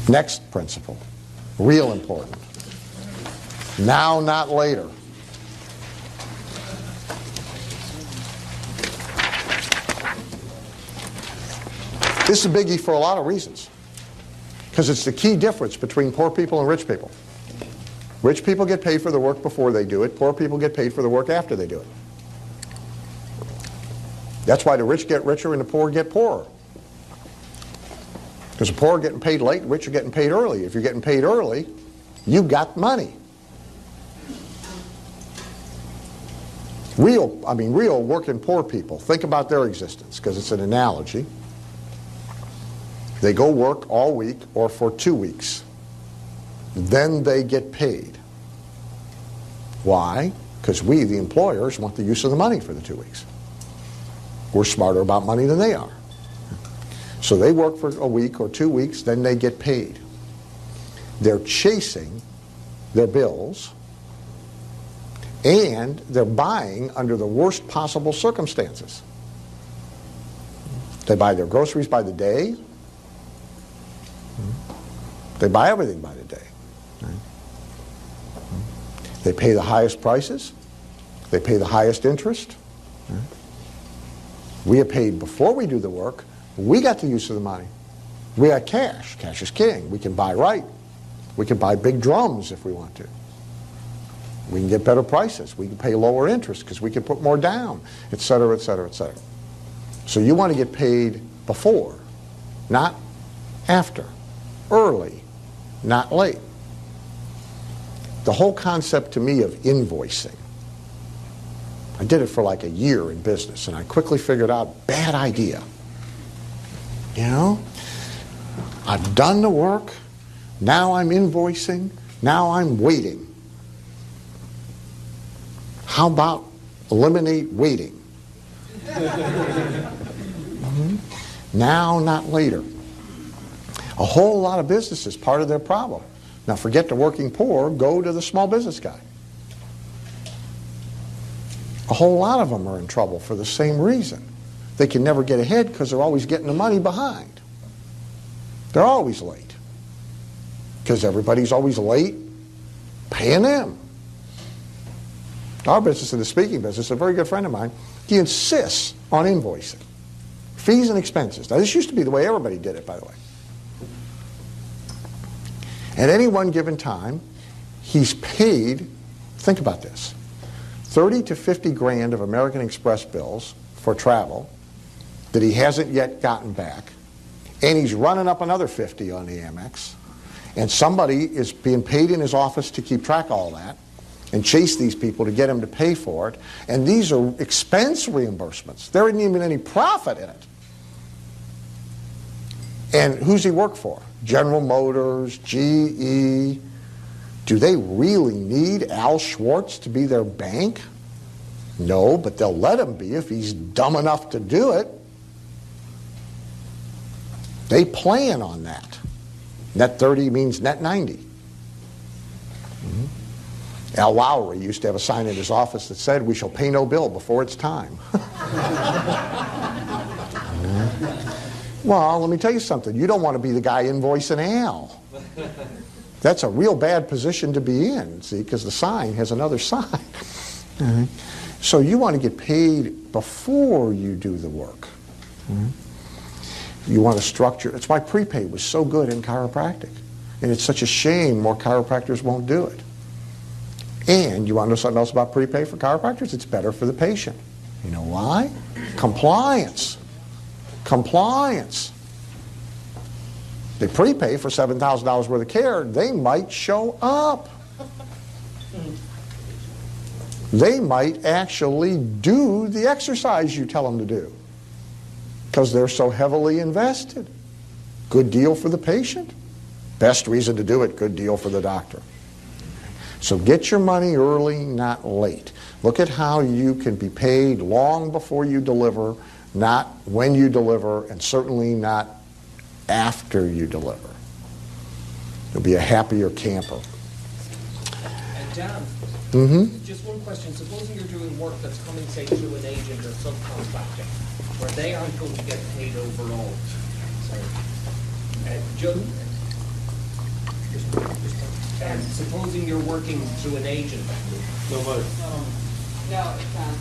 Next principle, real important. Now, not later. This is a biggie for a lot of reasons, because it's the key difference between poor people and rich people. Rich people get paid for the work before they do it. Poor people get paid for the work after they do it. That's why the rich get richer and the poor get poorer. Because the poor are getting paid late, the rich are getting paid early. If you're getting paid early, you got money. Real working poor people, think about their existence, because it's an analogy. They go work all week or for 2 weeks. Then they get paid. Why? Because we, the employers, want the use of the money for the 2 weeks. We're smarter about money than they are. So they work for a week or 2 weeks, then they get paid. They're chasing their bills, and they're buying under the worst possible circumstances. They buy their groceries by the day. They buy everything by the day. They pay the highest prices. They pay the highest interest. We are paid before we do the work. We got the use of the money. We got cash. Cash is king. We can buy right. We can buy big drums if we want to. We can get better prices. We can pay lower interest because we can put more down, et cetera, et cetera, et cetera. So you want to get paid before, not after. Early, not late. The whole concept to me of invoicing, I did it for like a year in business, and I quickly figured out, bad idea. You know, I've done the work, now I'm invoicing, now I'm waiting. How about eliminate waiting? Now, not later. A whole lot of businesses, part of their problem. Now forget the working poor, go to the small business guy. A whole lot of them are in trouble for the same reason. They can never get ahead because they're always getting the money behind. They're always late. Because everybody's always late paying them. Our business, in the speaking business, a very good friend of mine, he insists on invoicing. Fees and expenses. Now this used to be the way everybody did it, by the way. At any one given time, he's paid, think about this, 30 to 50 grand of American Express bills for travel that he hasn't yet gotten back, and he's running up another 50 on the Amex, and somebody is being paid in his office to keep track of all that and chase these people to get him to pay for it, and these are expense reimbursements. There isn't even any profit in it. And who's he work for? General Motors, GE. Do they really need Al Schwartz to be their bank? No, but they'll let him be if he's dumb enough to do it. They plan on that. Net 30 means net 90. Al Lowry used to have a sign in his office that said, "We shall pay no bill before it's time." Well, let me tell you something. You don't want to be the guy invoicing Al. That's a real bad position to be in, see, because the sign has another sign. So you want to get paid before you do the work. You want to structure. That's why prepaid was so good in chiropractic. And it's such a shame more chiropractors won't do it. And you want to know something else about prepaid for chiropractors? It's better for the patient. You know why? Compliance. Compliance. They prepay for $7,000 worth of care, they might show up. They might actually do the exercise you tell them to do because they're so heavily invested. Good deal for the patient. Best reason to do it, good deal for the doctor. So get your money early, not late. Look at how you can be paid long before you deliver, not when you deliver, and certainly not after you deliver. You'll be a happier camper. And Dan, just one question. Supposing you're doing work that's coming, say, through an agent or subcontracting, where they aren't going to get paid overall. So, Supposing you're working through an agent. No, it's not.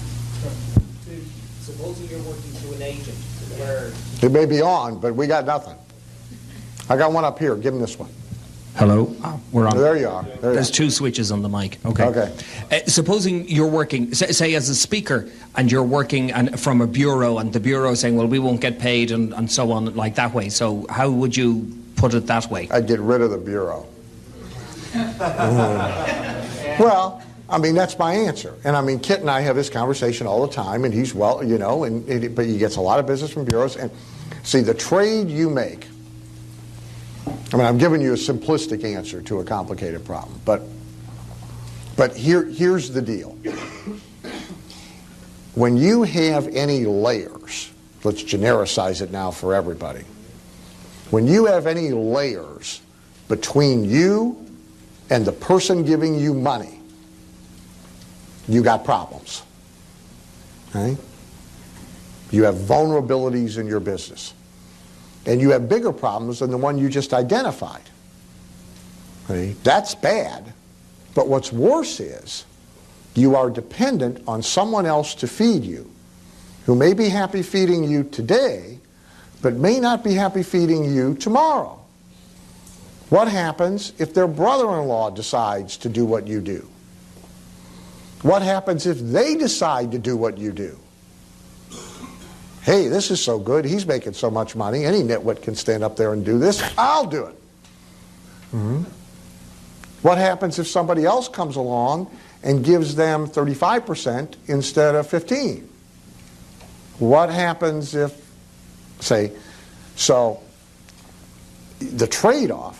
Supposing you're working through an agent where... It may be on, but we got nothing. I got one up here. Give him this one. Hello? Oh, we're on. There you are. There you There's are. 2 switches on the mic. Okay. Okay. Supposing you're working, say as a speaker, and you're working from a bureau, and the bureau is saying, well, we won't get paid, and so on, like that way. So how would you put it that way? I'd get rid of the bureau. Well, I mean, that's my answer. And I mean, Kit and I have this conversation all the time, and he's but he gets a lot of business from bureaus. And see, the trade you make, I mean, I'm giving you a simplistic answer to a complicated problem, but here's the deal. When you have any layers, let's genericize it now for everybody. When you have any layers between you and the person giving you money, you got problems. Okay? You have vulnerabilities in your business. And you have bigger problems than the one you just identified. Okay? That's bad. But what's worse is you are dependent on someone else to feed you, who may be happy feeding you today, but may not be happy feeding you tomorrow. What happens if their brother-in-law decides to do what you do? What happens if they decide to do what you do? Hey, this is so good, he's making so much money, any nitwit can stand up there and do this, I'll do it. Mm-hmm. What happens if somebody else comes along and gives them 35% instead of 15%? What happens if, so the trade-off,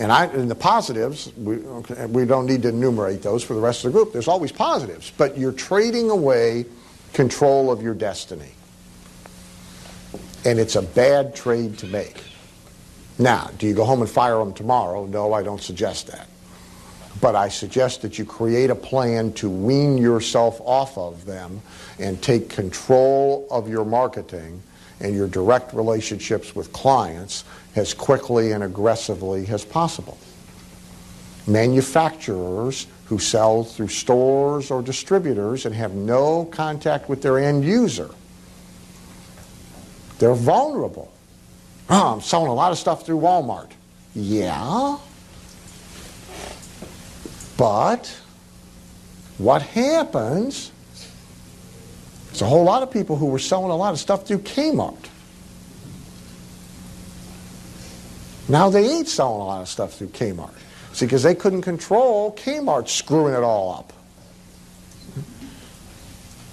and the positives, we don't need to enumerate those for the rest of the group. There's always positives, but you're trading away control of your destiny. And it's a bad trade to make. Now, do you go home and fire them tomorrow? No, I don't suggest that. But I suggest that you create a plan to wean yourself off of them and take control of your marketing and your direct relationships with clients as quickly and aggressively as possible. Manufacturers who sell through stores or distributors and have no contact with their end user, they're vulnerable. Oh, I'm selling a lot of stuff through Walmart. Yeah. But what happens, there's a whole lot of people who were selling a lot of stuff through Kmart. Now they ain't selling a lot of stuff through Kmart. See, because they couldn't control Kmart screwing it all up.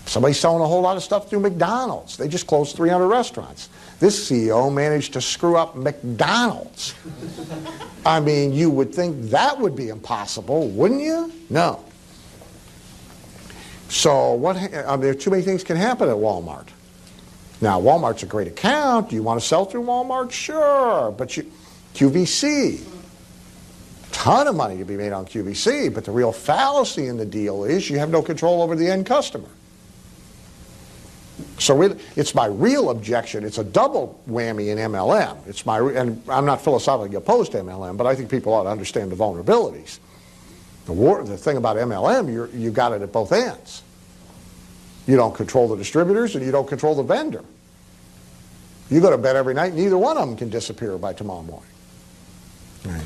Somebody's selling a whole lot of stuff through McDonald's. They just closed 300 restaurants. This CEO managed to screw up McDonald's. I mean, you would think that would be impossible, wouldn't you? No. So there are too many things can happen at Walmart. Now, Walmart's a great account. Do you want to sell through Walmart? Sure. But QVC, ton of money to be made on QVC, but the real fallacy in the deal is you have no control over the end customer. So it's my real objection. It's a double whammy in MLM. And I'm not philosophically opposed to MLM, but I think people ought to understand the vulnerabilities. The thing about MLM, you got it at both ends. You don't control the distributors and you don't control the vendor. You go to bed every night, neither one of them can disappear by tomorrow morning. Right.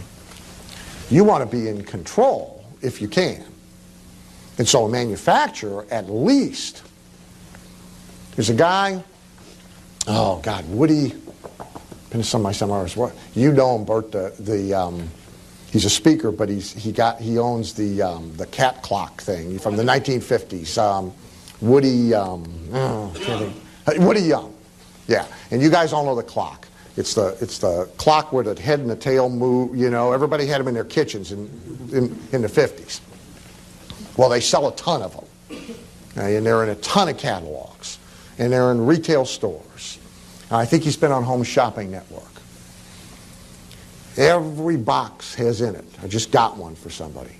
You want to be in control if you can. And so a manufacturer, at least, there's a guy, oh God, Woody, been to some of my seminars. You know him, Bert. He's a speaker, but he owns the cat clock thing from the 1950s. Woody Young, yeah. And you guys all know the clock. It's the clock where the head and the tail move. You know, everybody had them in their kitchens in the 50s. Well, they sell a ton of them, and they're in a ton of catalogs. And they're in retail stores. And I think he's been on Home Shopping Network. Every box has in it, I just got one for somebody,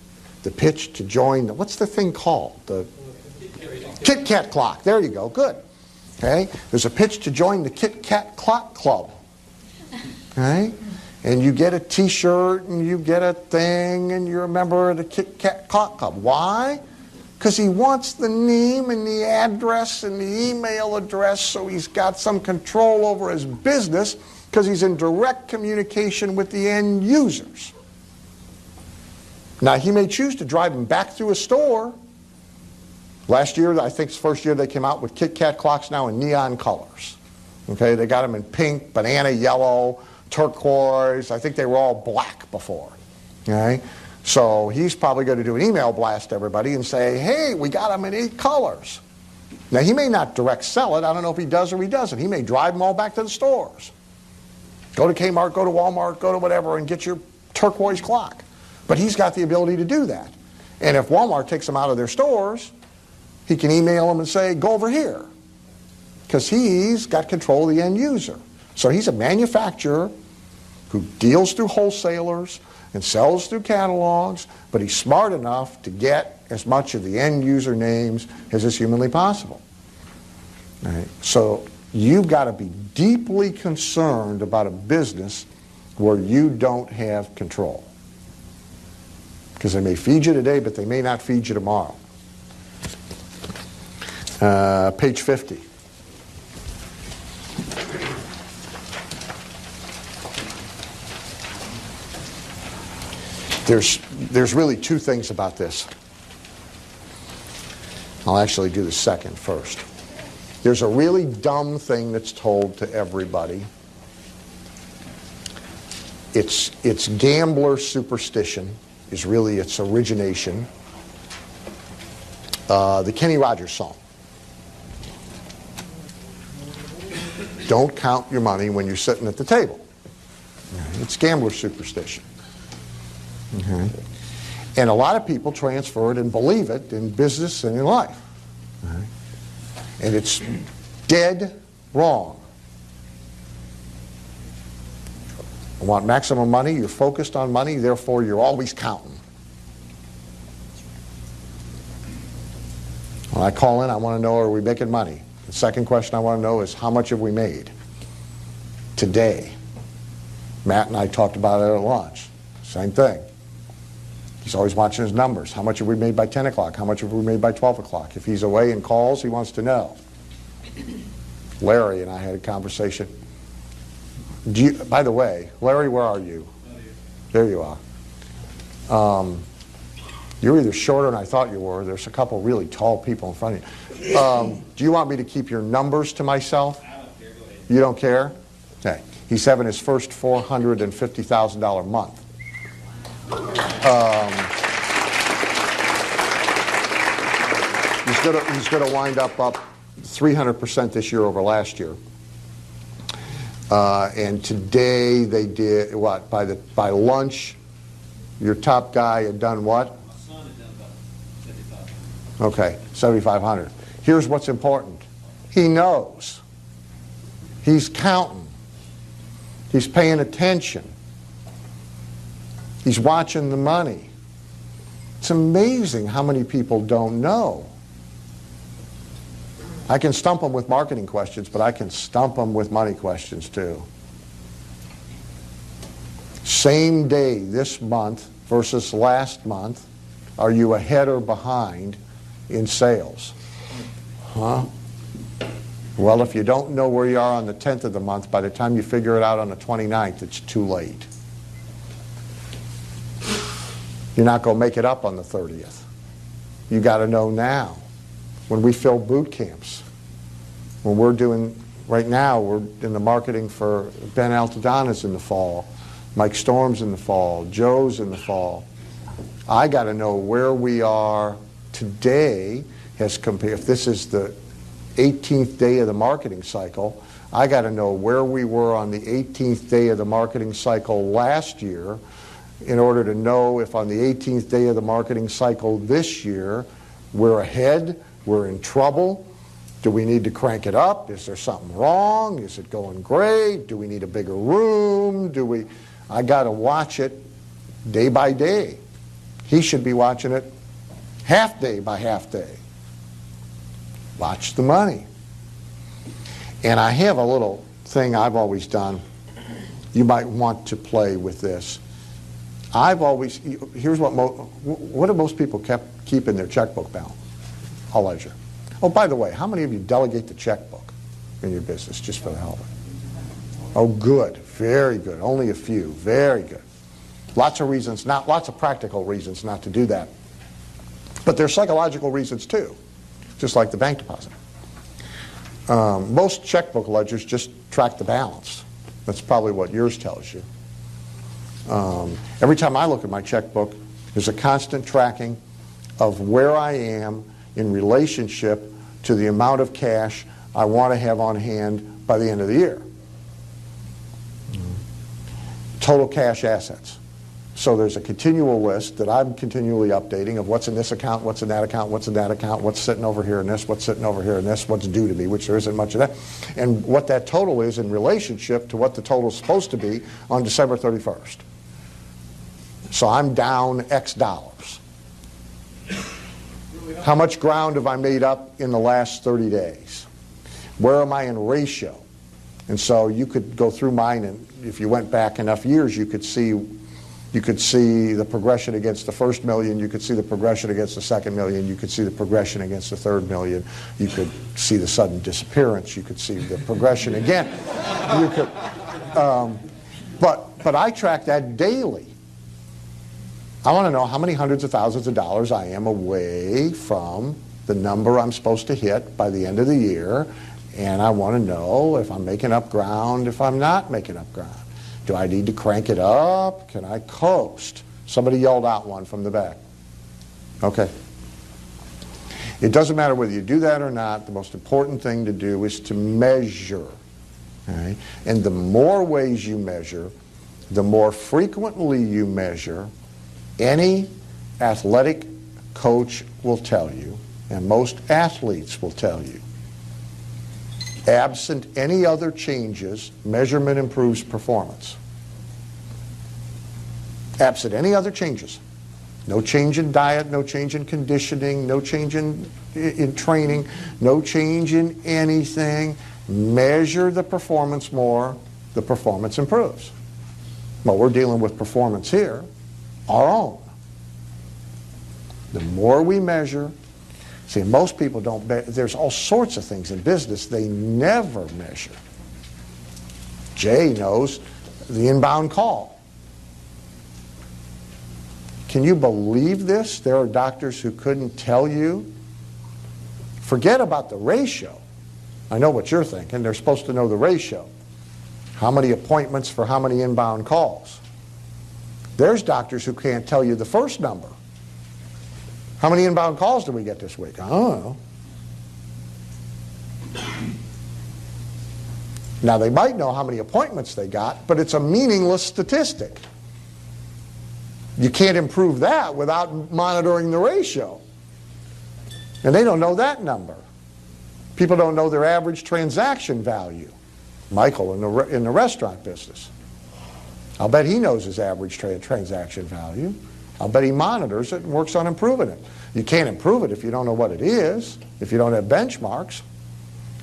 the pitch to join what's the thing called? The Kit Kat clock. There you go, good. Okay, there's a pitch to join the Kit Kat Clock Club. Okay, and you get a t-shirt and you get a thing and you're a member of the Kit Kat Club. Why? Because he wants the name and the address and the email address, so he's got some control over his business because he's in direct communication with the end users. Now, he may choose to drive them back through a store. Last year, I think it's the first year they came out with Kit Kat clocks now in neon colors. Okay, they got them in pink, banana yellow, turquoise. I think they were all black before. Okay, so he's probably going to do an email blast to everybody and say, hey, we got them in 8 colors. Now, he may not direct sell it. I don't know if he does or he doesn't. He may drive them all back to the stores. Go to Kmart, go to Walmart, go to whatever and get your turquoise clock. But he's got the ability to do that. And if Walmart takes them out of their stores, he can email them and say, go over here. Because he's got control of the end user. So he's a manufacturer who deals through wholesalers and sells through catalogs, but he's smart enough to get as much of the end user names as is humanly possible. All right? So you've got to be deeply concerned about a business where you don't have control. Because they may feed you today, but they may not feed you tomorrow. Page 50. There's really 2 things about this. I'll actually do the second first. There's a really dumb thing that's told to everybody. It's gambler superstition is really its origination. The Kenny Rogers song. Don't count your money when you're sitting at the table. It's gambler superstition. Okay. And a lot of people transfer it and believe it in business and in life. Okay. And it's dead wrong. You want maximum money, you're focused on money, therefore you're always counting. When I call in, I want to know, are we making money? The second question I want to know is, how much have we made today? Matt and I talked about it at lunch. Same thing. He's always watching his numbers. How much have we made by 10 o'clock? How much have we made by 12 o'clock? If he's away and calls, he wants to know. Larry and I had a conversation. By the way, Larry, where are you? There you are. You're either shorter than I thought you were. There's a couple really tall people in front of you. Do you want me to keep your numbers to myself? I don't care. Go ahead. You don't care? Okay. He's having his first $450,000 month. He's going to wind up 300% this year over last year. And today they did what? By lunch, your top guy had done what? My son had done about 55. Okay, 7,500. Here's what's important. He knows. He's counting. He's paying attention. He's watching the money. It's amazing how many people don't know. I can stump them with marketing questions, but I can stump them with money questions too. Same day this month versus last month, are you ahead or behind in sales? Huh? Well, if you don't know where you are on the 10th of the month, by the time you figure it out on the 29th, it's too late. You're not going to make it up on the 30th. You got to know now. When we fill boot camps, when we're doing, right now, we're in the marketing for Ben Altadonna's in the fall, Mike Storm's in the fall, Joe's in the fall. I got to know where we are today as compared, if this is the 18th day of the marketing cycle, I got to know where we were on the 18th day of the marketing cycle last year in order to know if on the 18th day of the marketing cycle this year we're ahead, we're in trouble. Do we need to crank it up? Is there something wrong? Is it going great? Do we need a bigger room? I got to watch it day by day. He should be watching it half day by half day. Watch the money. And I have a little thing I've always done. you might want to play with this. I've always, here's what do most people keep in their checkbook balance? A ledger. Oh, by the way, how many of you delegate the checkbook in your business just for the hell of it? Oh, good. Very good. Only a few. Very good. Lots of reasons, lots of practical reasons not to do that. But there are psychological reasons too, just like the bank deposit. Most checkbook ledgers just track the balance. That's probably what yours tells you. Every time I look at my checkbook, there's a constant tracking of where I am in relationship to the amount of cash I want to have on hand by the end of the year. Total cash assets. So there's a continual list that I'm continually updating of what's in this account, what's in that account, what's in that account, what's sitting over here in this, what's sitting over here in this, what's due to me, which there isn't much of that, and what that total is in relationship to what the total is supposed to be on December 31st. So I'm down X dollars. How much ground have I made up in the last 30 days? Where am I in ratio? And so you could go through mine, and if you went back enough years, you could see the progression against the first million, you could see the progression against the second million, you could see the progression against the third million, you could see the sudden disappearance, you could see the progression again. You could, but I track that daily. I want to know how many hundreds of thousands of dollars I am away from the number I'm supposed to hit by the end of the year, and I want to know if I'm making up ground, if I'm not making up ground. Do I need to crank it up? Can I coast? Somebody yelled out one from the back. Okay. It doesn't matter whether you do that or not. The most important thing to do is to measure. Okay? And the more ways you measure, the more frequently you measure, any athletic coach will tell you, and most athletes will tell you, absent any other changes, measurement improves performance. Absent any other changes. No change in diet, no change in conditioning, no change in training, no change in anything. Measure the performance more, the performance improves. Well, we're dealing with performance here, our own. The more we measure, see, most people don't, there's all sorts of things in business they never measure. Jay knows the inbound call. Can you believe this? There are doctors who couldn't tell you. Forget about the ratio. I know what you're thinking. They're supposed to know the ratio. How many appointments for how many inbound calls? There's doctors who can't tell you the first number. How many inbound calls did we get this week? I don't know. Now, they might know how many appointments they got, but it's a meaningless statistic. You can't improve that without monitoring the ratio. And they don't know that number. People don't know their average transaction value. Michael in the restaurant business. I'll bet he knows his average transaction value. I'll bet he monitors it and works on improving it. You can't improve it if you don't know what it is, if you don't have benchmarks.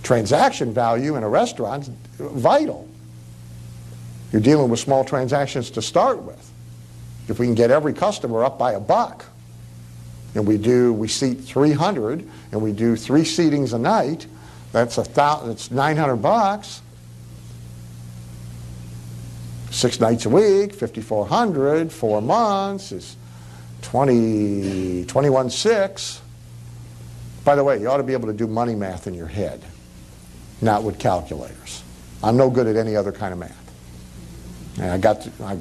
Transaction value in a restaurant is vital. You're dealing with small transactions to start with. If we can get every customer up by $1, and we seat 300, and we do 3 seatings a night, that's $900. 6 nights a week, 5,400, 4 months is 21.6. By the way, you ought to be able to do money math in your head, not with calculators. I'm no good at any other kind of math. And I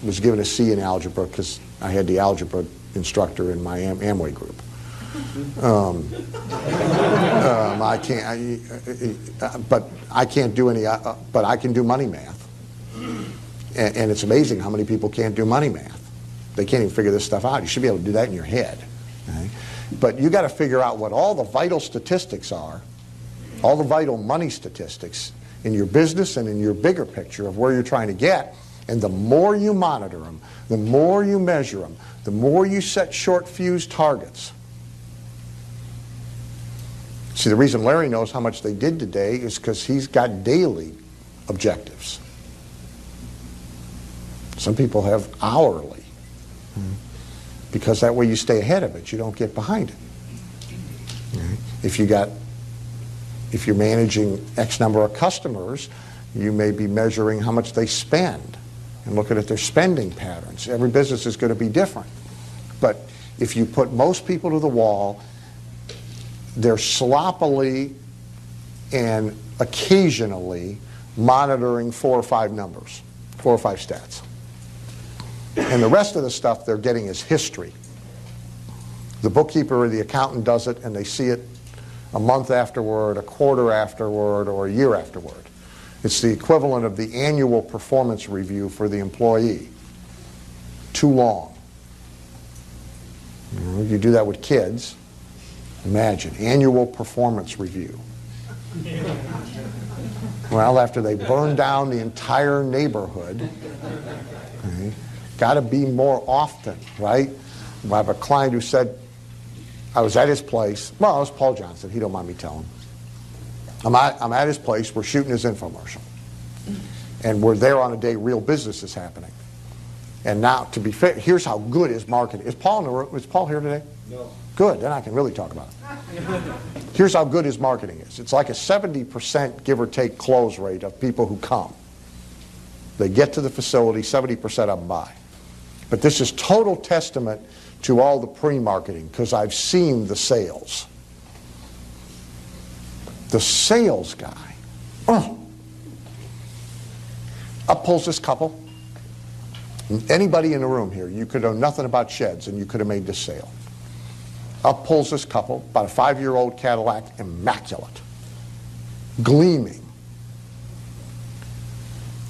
was given a C in algebra because I had the algebra instructor in my Amway group. I can't, but I can't do any, but I can do money math. And it's amazing how many people can't do money math. They can't even figure this stuff out. You should be able to do that in your head. Okay? But you got to figure out what all the vital statistics are, all the vital money statistics in your business and in your bigger picture of where you're trying to get. And the more you monitor them, the more you measure them, the more you set short fuse targets. See, the reason Larry knows how much they did today is because he's got daily objectives. Some people have hourly, because that way you stay ahead of it. You don't get behind it. If you're managing X number of customers, you may be measuring how much they spend and looking at their spending patterns. Every business is going to be different. But if you put most people to the wall, they're sloppily and occasionally monitoring 4 or 5 numbers, 4 or 5 stats. And the rest of the stuff they're getting is history. The bookkeeper or the accountant does it, and they see it a month afterward, a quarter afterward, or a year afterward. It's the equivalent of the annual performance review for the employee. Too long. You do that with kids. Imagine, annual performance review. Well, after they burn down the entire neighborhood, got to be more often, right? I have a client who said, I was at his place. Well, it was Paul Johnson. He don't mind me telling. I'm at his place. We're shooting his infomercial. And we're there on a day real business is happening. And now, to be fair, here's how good his marketing is. Paul in the room? Is Paul here today? No. Good. Then I can really talk about it. Here's how good his marketing is. It's like a 70% give or take close rate of people who come. They get to the facility, 70% of them buy. But this is total testament to all the pre-marketing, because I've seen the sales. The sales guy, up pulls this couple. Anybody in the room here, you could know nothing about sheds and you could have made this sale. Up pulls this couple, about a 5-year-old Cadillac, immaculate, gleaming.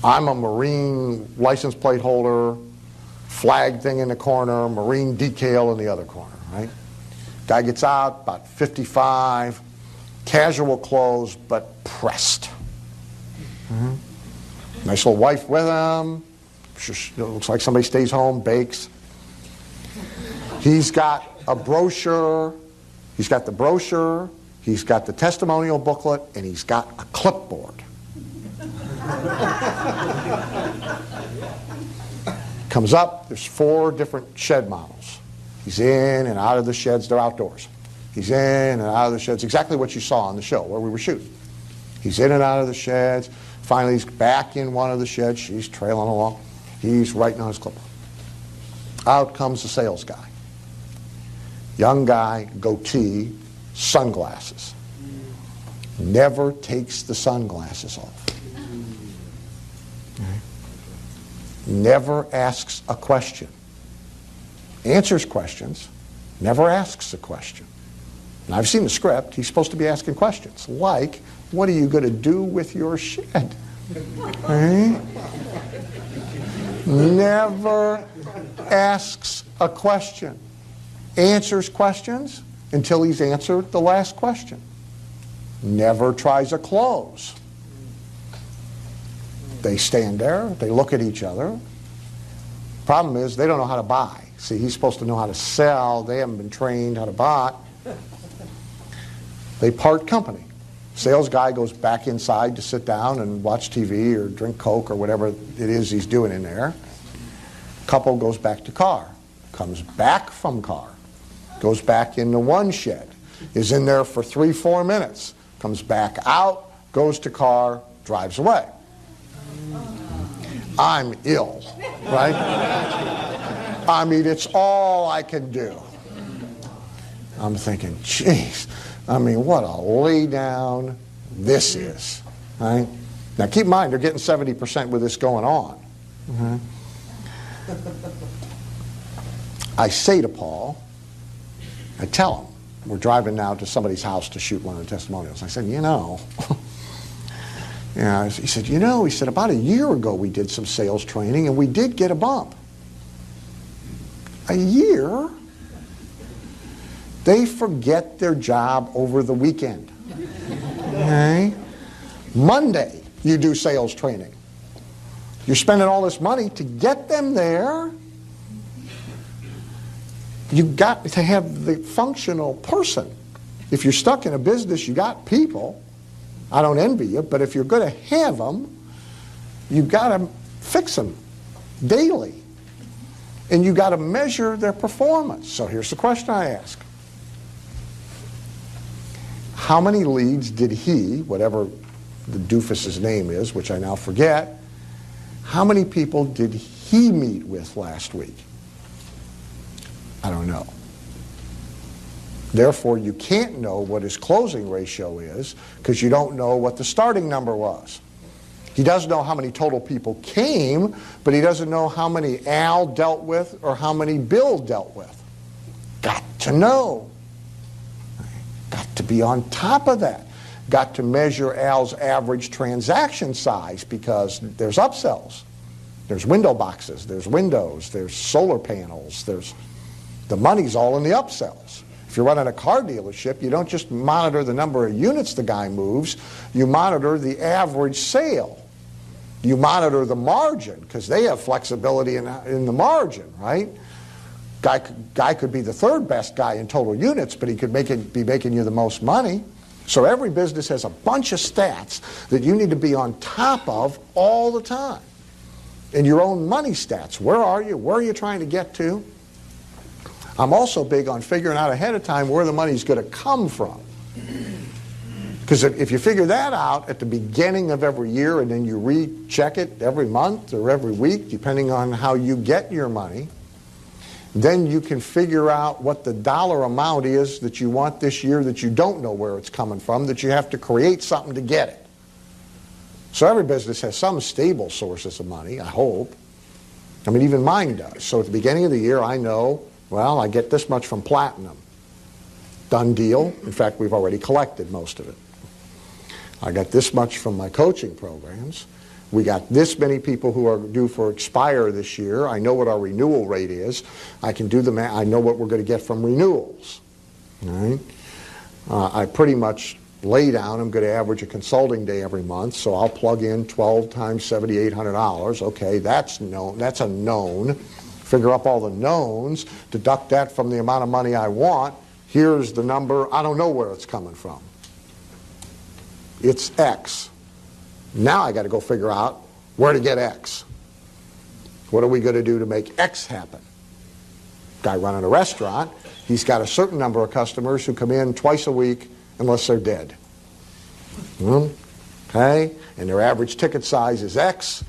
I'm a Marine license plate holder, flag thing in the corner, Marine decal in the other corner, right? Guy gets out, about 55, casual clothes, but pressed. Nice little wife with him. Looks like somebody stays home, bakes. He's got a brochure. He's got the brochure. He's got the testimonial booklet, and he's got a clipboard. Comes up, there's 4 different shed models. He's in and out of the sheds, they're outdoors. He's in and out of the sheds, exactly what you saw on the show where we were shooting. He's in and out of the sheds. Finally, he's back in one of the sheds. She's trailing along. He's writing on his clipboard. Out comes the sales guy. Young guy, goatee, sunglasses. Never takes the sunglasses off. Never asks a question. Answers questions, never asks a question. And I've seen the script. He's supposed to be asking questions like, what are you going to do with your shed? Never asks a question. Answers questions until he's answered the last question. Never tries a close. They stand there, they look at each other. Problem is, they don't know how to buy. See, he's supposed to know how to sell. They haven't been trained how to buy. They part company. Sales guy goes back inside to sit down and watch TV or drink Coke or whatever it is he's doing in there. Couple goes back to car. Comes back from car. Goes back into one shed. Is in there for 3-4 minutes. Comes back out, goes to car, drives away. I'm ill, right? I mean, it's all I can do. I'm thinking, geez, I mean, what a lay down this is, right? Now, keep in mind, they're getting 70% with this going on. I say to Paul, I tell him, we're driving now to somebody's house to shoot one of the testimonials. I said, you know, he said, he said, about a year ago we did some sales training and we did get a bump. A year? They forget their job over the weekend. Okay? Monday, you do sales training. You're spending all this money to get them there. You've got to have the functional person. If you're stuck in a business, you got people. I don't envy you, but if you're going to have them, you've got to fix them. daily. And you got to measure their performance. So here's the question I ask. How many leads did he, whatever the doofus's name is, which I now forget, how many people did he meet with last week? I don't know. Therefore, you can't know what his closing ratio is because you don't know what the starting number was. He doesn't know how many total people came, but he doesn't know how many Al dealt with or how many Bill dealt with. Got to know. Got to be on top of that. Got to measure Al's average transaction size because there's upsells. There's window boxes, there's windows, there's solar panels, the money's all in the upsells. If you're running a car dealership, you don't just monitor the number of units the guy moves, you monitor the average sale. You monitor the margin because they have flexibility in the margin, right? Guy could be the third best guy in total units, but he could be making you the most money. So every business has a bunch of stats that you need to be on top of all the time. And your own money stats. Where are you? Where are you trying to get to? I'm also big on figuring out ahead of time where the money's going to come from. Because if you figure that out at the beginning of every year and then you recheck it every month or every week, depending on how you get your money, then you can figure out what the dollar amount is that you want this year that you don't know where it's coming from, that you have to create something to get it. So every business has some stable sources of money, I hope. I mean, even mine does. So at the beginning of the year, I know, well, I get this much from Platinum. Done deal. In fact, we've already collected most of it. I got this much from my coaching programs. We got this many people who are due for expire this year. I know what our renewal rate is. I can do the math. I know what we're going to get from renewals. All right? I pretty much lay down, I'm going to average a consulting day every month, so I'll plug in 12 times $7,800. Okay, that's known. That's a known. Figure up all the knowns, deduct that from the amount of money I want. Here's the number. I don't know where it's coming from. It's X. Now I got to go figure out where to get X. What are we going to do to make X happen? Guy running a restaurant, he's got a certain number of customers who come in twice a week unless they're dead. Okay? And their average ticket size is X.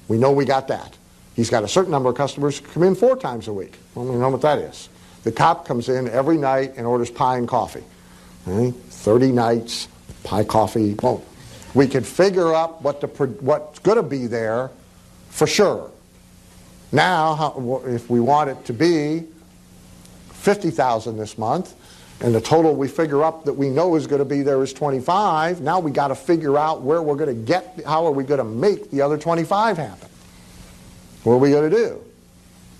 We know we got that. He's got a certain number of customers who come in 4 times a week. Well, we know what that is. The cop comes in every night and orders pie and coffee. Okay? 30 nights, pie, coffee, boom. We could figure out what's going to be there for sure. Now, if we want it to be 50,000 this month, and the total we figure up that we know is going to be there is 25, now we got to figure out where we're going to get, how are we going to make the other 25 happen? What are we going to do?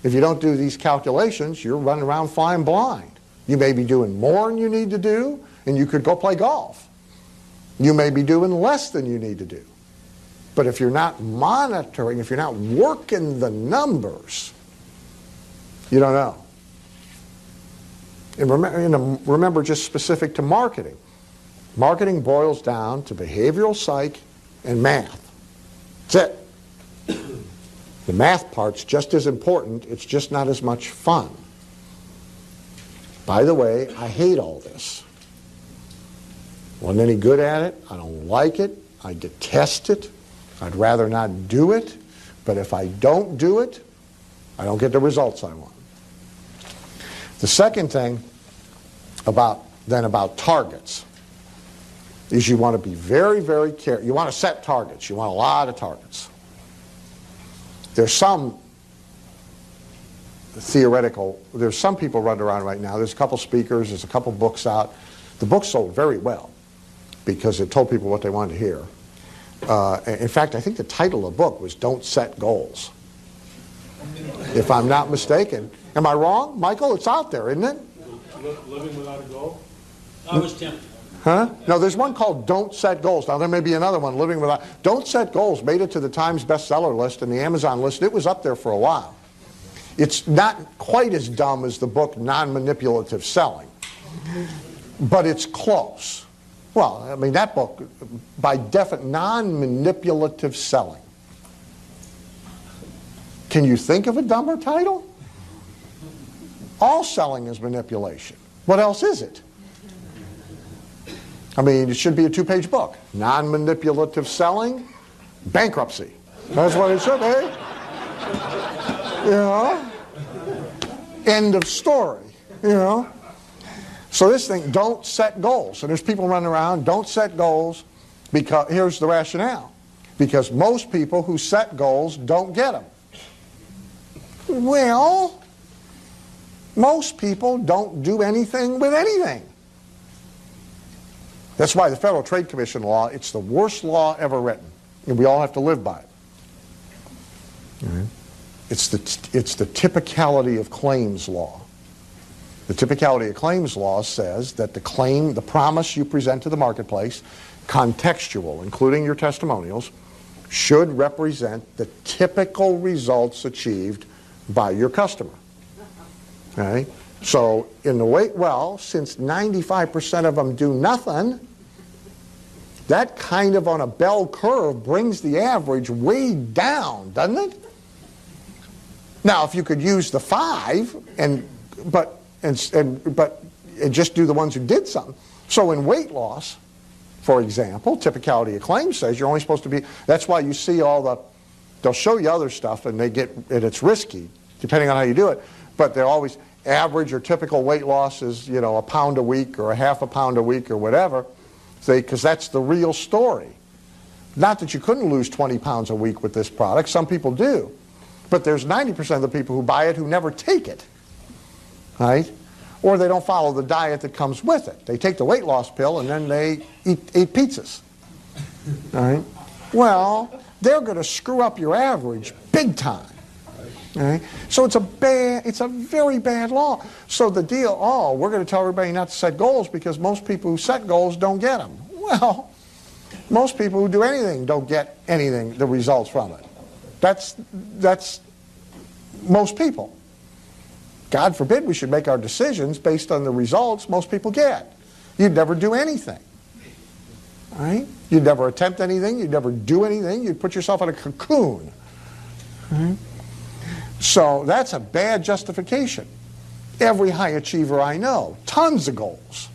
If you don't do these calculations, you're running around flying blind. You may be doing more than you need to do, and you could go play golf. You may be doing less than you need to do. But if you're not monitoring, if you're not working the numbers, you don't know. And remember, just specific to marketing. Marketing boils down to behavioral psych and math. That's it. The math part's just as important, it's just not as much fun. By the way, I hate all this. Wasn't any good at it. I don't like it. I detest it. I'd rather not do it. But if I don't do it, I don't get the results I want. The second thing about targets is you want to be very, very careful. You want to set targets. You want a lot of targets. There's some people running around right now. There's a couple speakers. There's a couple books out. The book sold very well because it told people what they wanted to hear. In fact, I think the title of the book was Don't Set Goals, if I'm not mistaken. Am I wrong? Michael, it's out there, isn't it? Living without a goal? I was tempted. Huh? No, there's one called Don't Set Goals. Now, there may be another one, Living Without... Don't Set Goals made it to the Times bestseller list and the Amazon list. It was up there for a while. It's not quite as dumb as the book Non-Manipulative Selling, but it's close. Well, I mean, that book, by definition, non-manipulative selling. Can you think of a dumber title? All selling is manipulation. What else is it? I mean, it should be a 2-page book. Non-manipulative selling, bankruptcy. That's what it should be. You know? End of story. You know? So this thing, don't set goals. So there's people running around, don't set goals, because here's the rationale. Because most people who set goals don't get them. Well, most people don't do anything with anything. That's why the Federal Trade Commission law, it's the worst law ever written. And we all have to live by it. It's the typicality of claims law. The typicality of claims law says that the claim, the promise you present to the marketplace, contextual, including your testimonials, should represent the typical results achieved by your customer. Okay? So in the way, well, since 95% of them do nothing, that kind of on a bell curve brings the average way down, doesn't it? Now, if you could use the 5 but just do the ones who did something. So in weight loss, for example, typicality of claims says you're only supposed to be, that's why you see all the, they'll show you other stuff and it's risky, depending on how you do it, but they're always, average or typical weight loss is, you know, 1 pound a week or a half a pound a week or whatever, because that's the real story. Not that you couldn't lose 20 pounds a week with this product, some people do, but there's 90% of the people who buy it who never take it, right? Or they don't follow the diet that comes with it. They take the weight loss pill and then they eat pizzas, right? Well, they're going to screw up your average big time. Right? So it's a very bad law. So the deal, oh, we're going to tell everybody not to set goals because most people who set goals don't get them. Well, most people who do anything don't get anything, the results from it. That's most people. God forbid we should make our decisions based on the results most people get. You'd never do anything. Right? You'd never attempt anything. You'd never do anything. You'd put yourself in a cocoon. Right? So that's a bad justification. Every high achiever I know, tons of goals.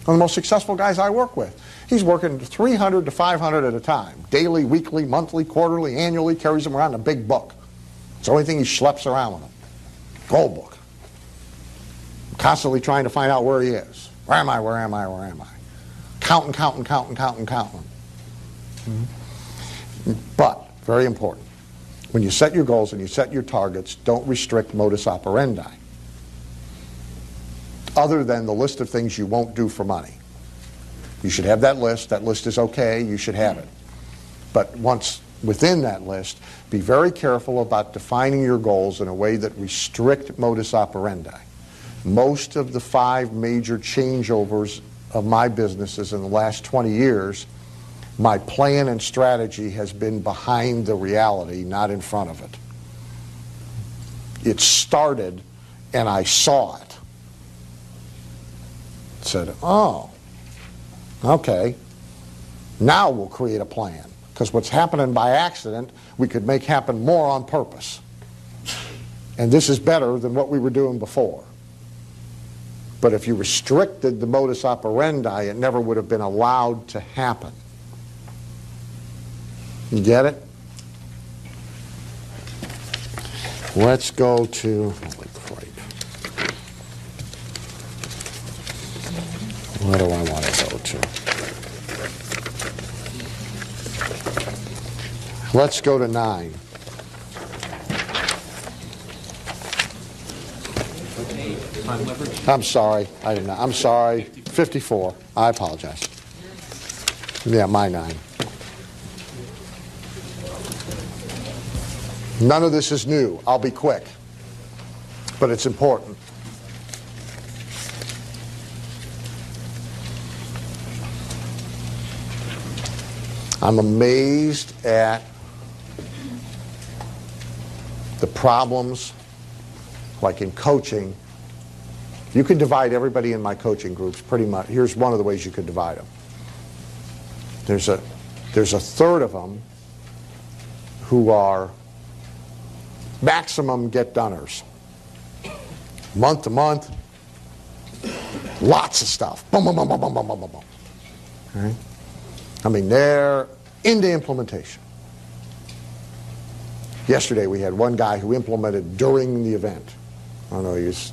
One of the most successful guys I work with, he's working 300 to 500 at a time. Daily, weekly, monthly, quarterly, annually, carries them around in a big book. It's the only thing he schleps around with him. Goal book. Constantly trying to find out where he is. Where am I, where am I, where am I? Counting. But, very important, when you set your goals and you set your targets, don't restrict modus operandi. Other than the list of things you won't do for money. You should have that list. That list is okay. You should have it. But once within that list, be very careful about defining your goals in a way that restrict modus operandi. Most of the 5 major changeovers of my businesses in the last 20 years, my plan and strategy has been behind the reality, not in front of it. It started and I saw it. Said, oh, okay, now we'll create a plan. Because what's happening by accident, we could make happen more on purpose. And this is better than what we were doing before. But if you restricted the modus operandi, it never would have been allowed to happen. You get it? Let's go to, holy crap. What do I want to go to? Let's go to 9. I'm sorry. I did not. I'm sorry. 54. I apologize. Yeah, my 9. None of this is new. I'll be quick. But it's important. I'm amazed at the problems, like in coaching. You could divide everybody in my coaching groups pretty much. Here's one of the ways you could divide them. There's a third of them who are maximum get-doners. Month to month, lots of stuff. Boom, boom, boom, boom, boom, boom, boom, boom, boom. Okay? I mean, they're into implementation. Yesterday we had one guy who implemented during the event. I don't know, he's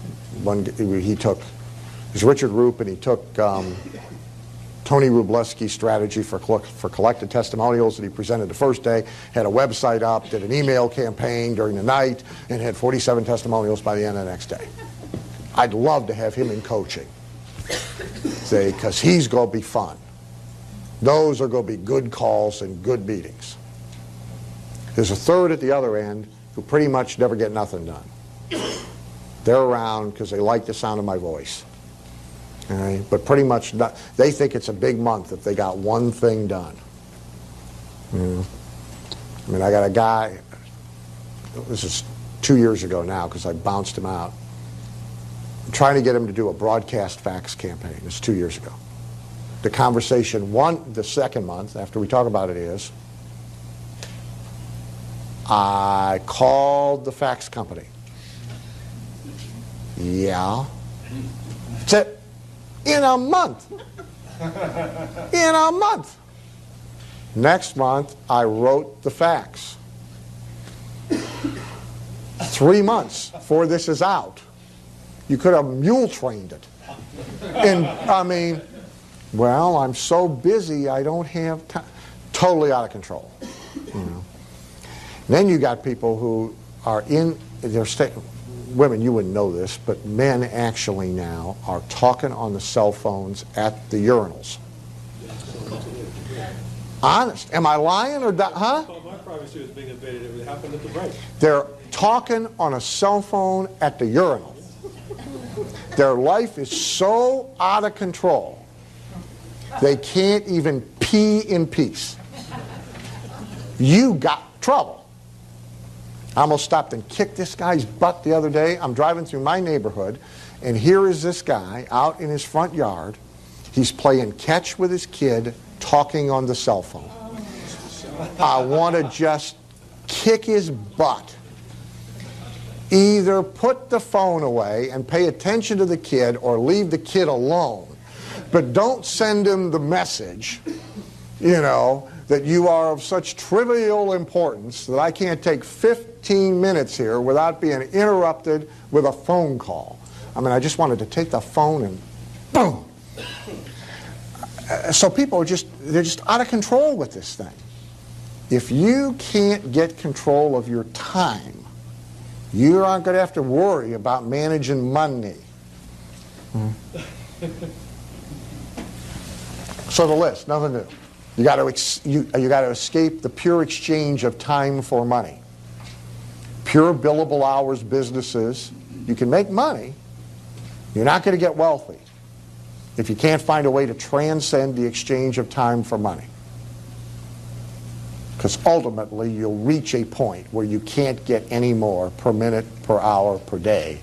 Richard Roop, and he took Tony Wroblewski's strategy for collected testimonials that he presented the first day, had a website up, did an email campaign during the night, and had 47 testimonials by the end of the next day. I'd love to have him in coaching, say, because he's going to be fun. Those are going to be good calls and good meetings. There's a third at the other end who pretty much never get nothing done. They're around because they like the sound of my voice. All right? But pretty much, they think it's a big month if they got one thing done. You know? I mean, I got a guy, this is 2 years ago now because I bounced him out. I'm trying to get him to do a broadcast fax campaign. It's 2 years ago. The conversation, the second month, after we talk about it, is I called the fax company. Yeah. That's it. In a month. In a month. Next month, I wrote the fax. 3 months before this is out. You could have mule trained it. And, I mean, well, I'm so busy, I don't have time. Totally out of control. You know. Then you got people who are in their state. Women, you wouldn't know this, but men actually now are talking on the cell phones at the urinals. Honest. Am I lying or huh? Well, my privacy was being invaded. It would happen at the break. They're talking on a cell phone at the urinal. Their life is so out of control, they can't even pee in peace. You got trouble. I almost stopped and kicked this guy's butt the other day. I'm driving through my neighborhood, and here is this guy out in his front yard. He's playing catch with his kid, talking on the cell phone. I want to just kick his butt. Either put the phone away and pay attention to the kid or leave the kid alone. But don't send him the message, you know, that you are of such trivial importance that I can't take 15 minutes here without being interrupted with a phone call. I mean, I just wanted to take the phone and boom. So people they're just out of control with this thing. If you can't get control of your time, you aren't going to have to worry about managing money. So the list, nothing new. You got to escape the pure exchange of time for money. Pure billable hours businesses, you can make money. You're not going to get wealthy if you can't find a way to transcend the exchange of time for money. Because ultimately, you'll reach a point where you can't get any more per minute, per hour, per day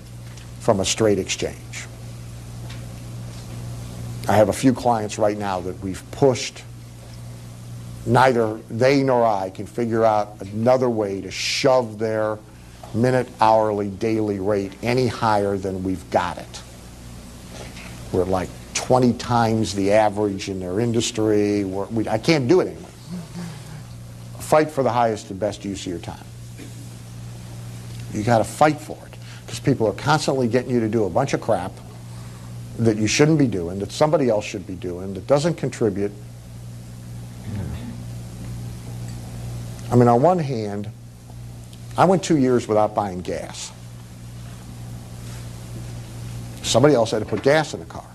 from a straight exchange. I have a few clients right now that we've pushed. Neither they nor I can figure out another way to shove their minute, hourly, daily rate any higher than we've got it. We're at like 20 times the average in their industry. I can't do it anymore. Fight for the highest and best use of your time. You got to fight for it because people are constantly getting you to do a bunch of crap that you shouldn't be doing, that somebody else should be doing, that doesn't contribute. I mean, on one hand, I went 2 years without buying gas. Somebody else had to put gas in the car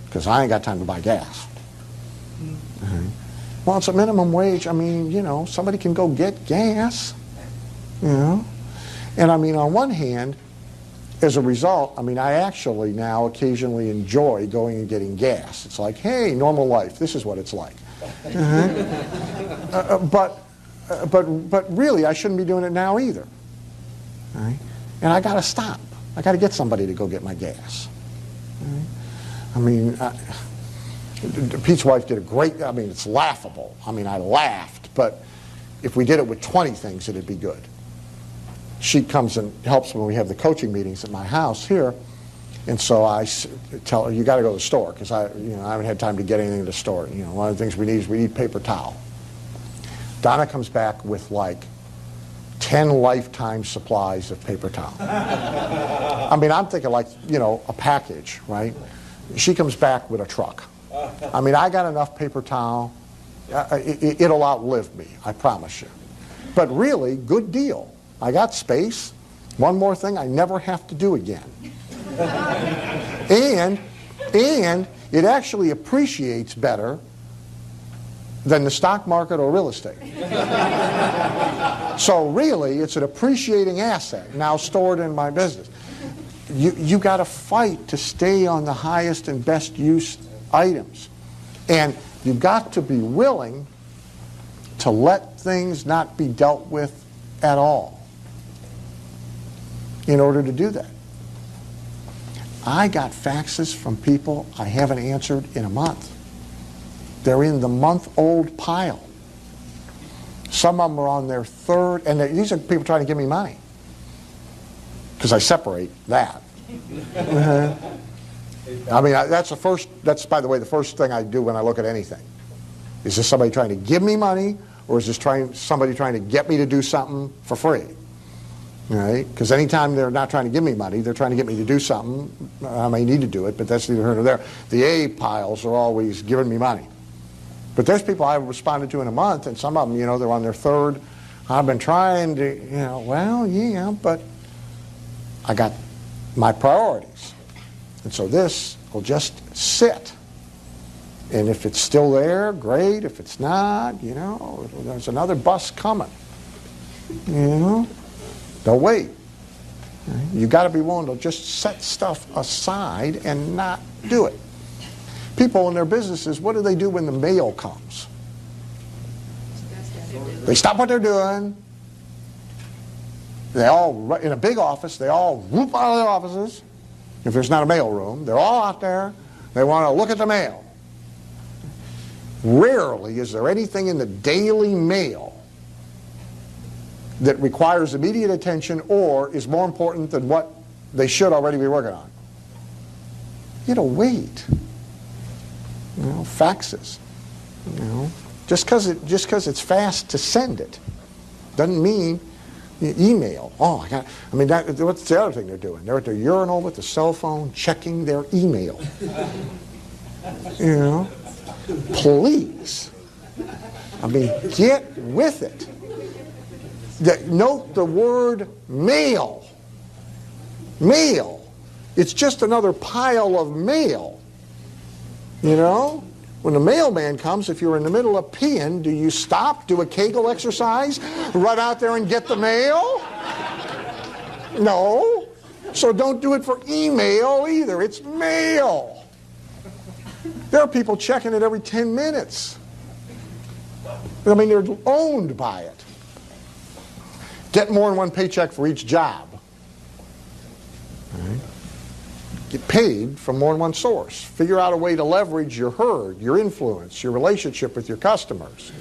because I ain't got time to buy gas. Well, it's a minimum wage. I mean, you know, somebody can go get gas, you know. And I mean, on one hand, as a result, I mean, I actually now occasionally enjoy going and getting gas. It's like, hey, normal life, this is what it's like. But really, I shouldn't be doing it now either. Right? And I got to stop. I got to get somebody to go get my gas. Right? I mean, Pete's wife did a great, I mean, it's laughable. I mean, I laughed, but if we did it with 20 things, it'd be good. she comes and helps when we have the coaching meetings at my house here. And so I tell her, you got to go to the store, because I haven't had time to get anything to the store. One of the things we need paper towel. Donna comes back with like 10 lifetime supplies of paper towel. I mean, I'm thinking like, a package, right? She comes back with a truck. I mean, I got enough paper towel. It'll outlive me, I promise you. But really, good deal. I got space. One more thing I never have to do again. And it actually appreciates better than the stock market or real estate. So really, it's an appreciating asset now stored in my business. You got to fight to stay on the highest and best use items. And you've got to be willing to let things not be dealt with at all in order to do that. I got faxes from people I haven't answered in a month. They're in the month-old pile. Some of them are on their third, and these are people trying to give me money, because I separate that. I mean, that's, by the way, the first thing I do when I look at anything. Is this somebody trying to give me money, or is this somebody trying to get me to do something for free? Right? Because anytime they're not trying to give me money, they're trying to get me to do something. I may need to do it, but that's neither here nor there. The A piles are always giving me money. But there's people I've responded to in a month, and some of them, they're on their third. I've been trying to, well, yeah, but I got my priorities. And so this will just sit. And if it's still there, great. If it's not, there's another bus coming. Don't wait. You got to be willing to just set stuff aside and not do it. People in their businesses, what do they do when the mail comes? They stop what they're doing. They all, in a big office, they all whoop out of their offices. If there's not a mail room, they're all out there. They want to look at the mail. Rarely is there anything in the daily mail that requires immediate attention or is more important than what they should already be working on. Wait. Faxes. Just because it's fast to send it doesn't mean email. What's the other thing they're doing? They're at their urinal with the cell phone checking their email. Please. Get with it. Note the word mail. Mail. It's just another pile of mail. When the mailman comes, if you're in the middle of peeing, do you stop, do a Kegel exercise, run out there and get the mail? No. So don't do it for email either. It's mail. There are people checking it every 10 minutes. They're owned by it. Get more than one paycheck for each job. Right? Get paid from more than one source. Figure out a way to leverage your herd, your influence, your relationship with your customers,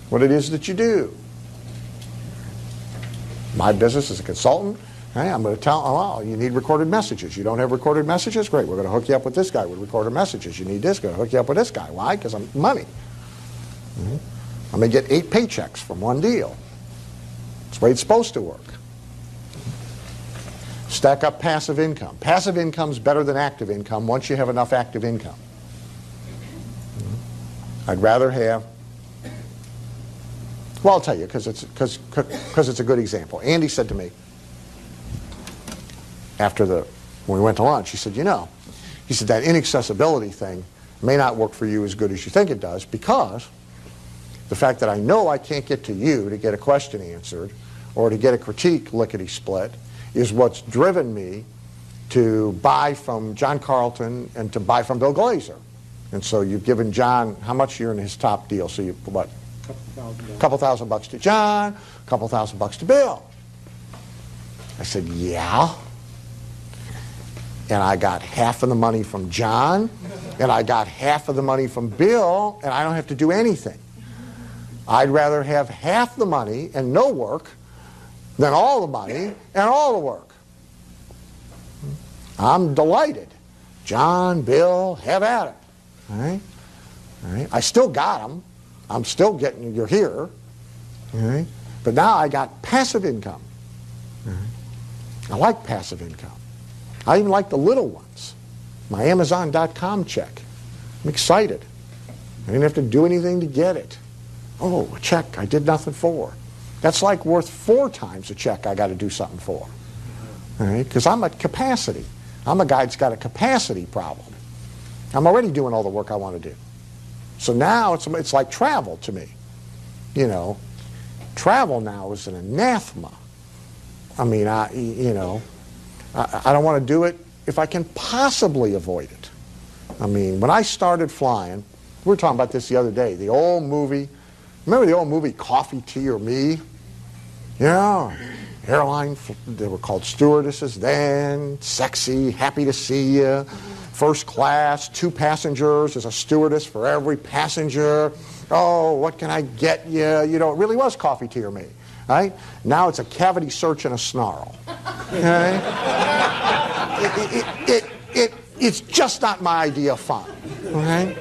what it is that you do. My business as a consultant, I'm going to tell them, oh, you need recorded messages. You don't have recorded messages? Great, we're going to hook you up with this guy with recorded messages. You need this, going to hook you up with this guy. Why? Because I'm money. I'm going to get 8 paychecks from one deal. It's the way it's supposed to work. Stack up passive income. Passive income's better than active income once you have enough active income. I'd rather have, well, I'll tell you, because it's a good example. Andy said to me, when we went to lunch, he said, he said that inaccessibility thing may not work for you as good as you think it does, because the fact that I know I can't get to you to get a question answered or to get a critique lickety-split is what's driven me to buy from John Carlton and to buy from Bill Glazer. And so you've given John, how much you're in his top deal? So you, what? A couple thousand bucks to John, a couple thousand bucks to Bill. I said, yeah. And I got half of the money from John, and I got half of the money from Bill, and I don't have to do anything. I'd rather have half the money and no work than all the money and all the work. I'm delighted. John, Bill, have at it. All right? All right? I still got them. I'm still getting, you're here. All right? But now I got passive income. All right? I like passive income. I even like the little ones. My Amazon.com check. I'm excited. I didn't have to do anything to get it. Oh, a check I did nothing for. That's like worth 4 times a check I got to do something for. All right? Because I'm at capacity. I'm a guy that's got a capacity problem. I'm already doing all the work I want to do. So now it's like travel to me. You know, travel now is an anathema. I mean, I don't want to do it if I can possibly avoid it. I mean, when I started flying, we were talking about this the other day, the old movie, remember the old movie Coffee, Tea, or Me? You know, airline, they were called stewardesses then, sexy, happy to see you, first class, 2 passengers, there's a stewardess for every passenger. Oh, what can I get you? You know, it really was Coffee, Tea, or Me. Right? Now it's a cavity search and a snarl. Okay? It's just not my idea of fun. Okay?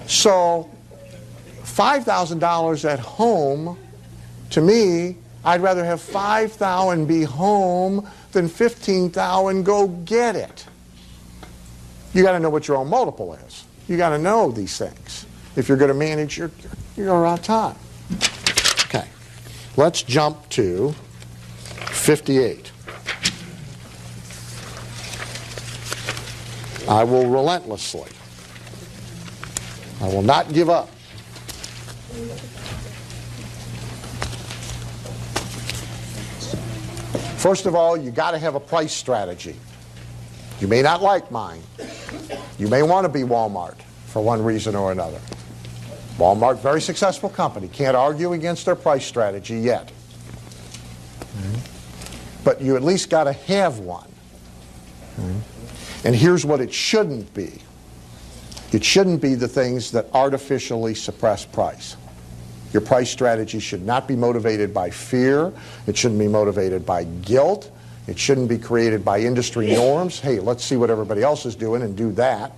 So $5,000 at home, to me, I'd rather have $5,000 and be home than $15,000 and go get it. You got to know what your own multiple is. You got to know these things if you're going to manage your time. Okay. Let's jump to 58. I will relentlessly. I will not give up. First of all, you got to have a price strategy. You may not like mine. You may want to be Walmart for one reason or another. Walmart, very successful company. Can't argue against their price strategy yet. But you at least got to have one. And here's what it shouldn't be. It shouldn't be the things that artificially suppress price. Your price strategy should not be motivated by fear. It shouldn't be motivated by guilt. It shouldn't be created by industry norms. Hey, let's see what everybody else is doing and do that.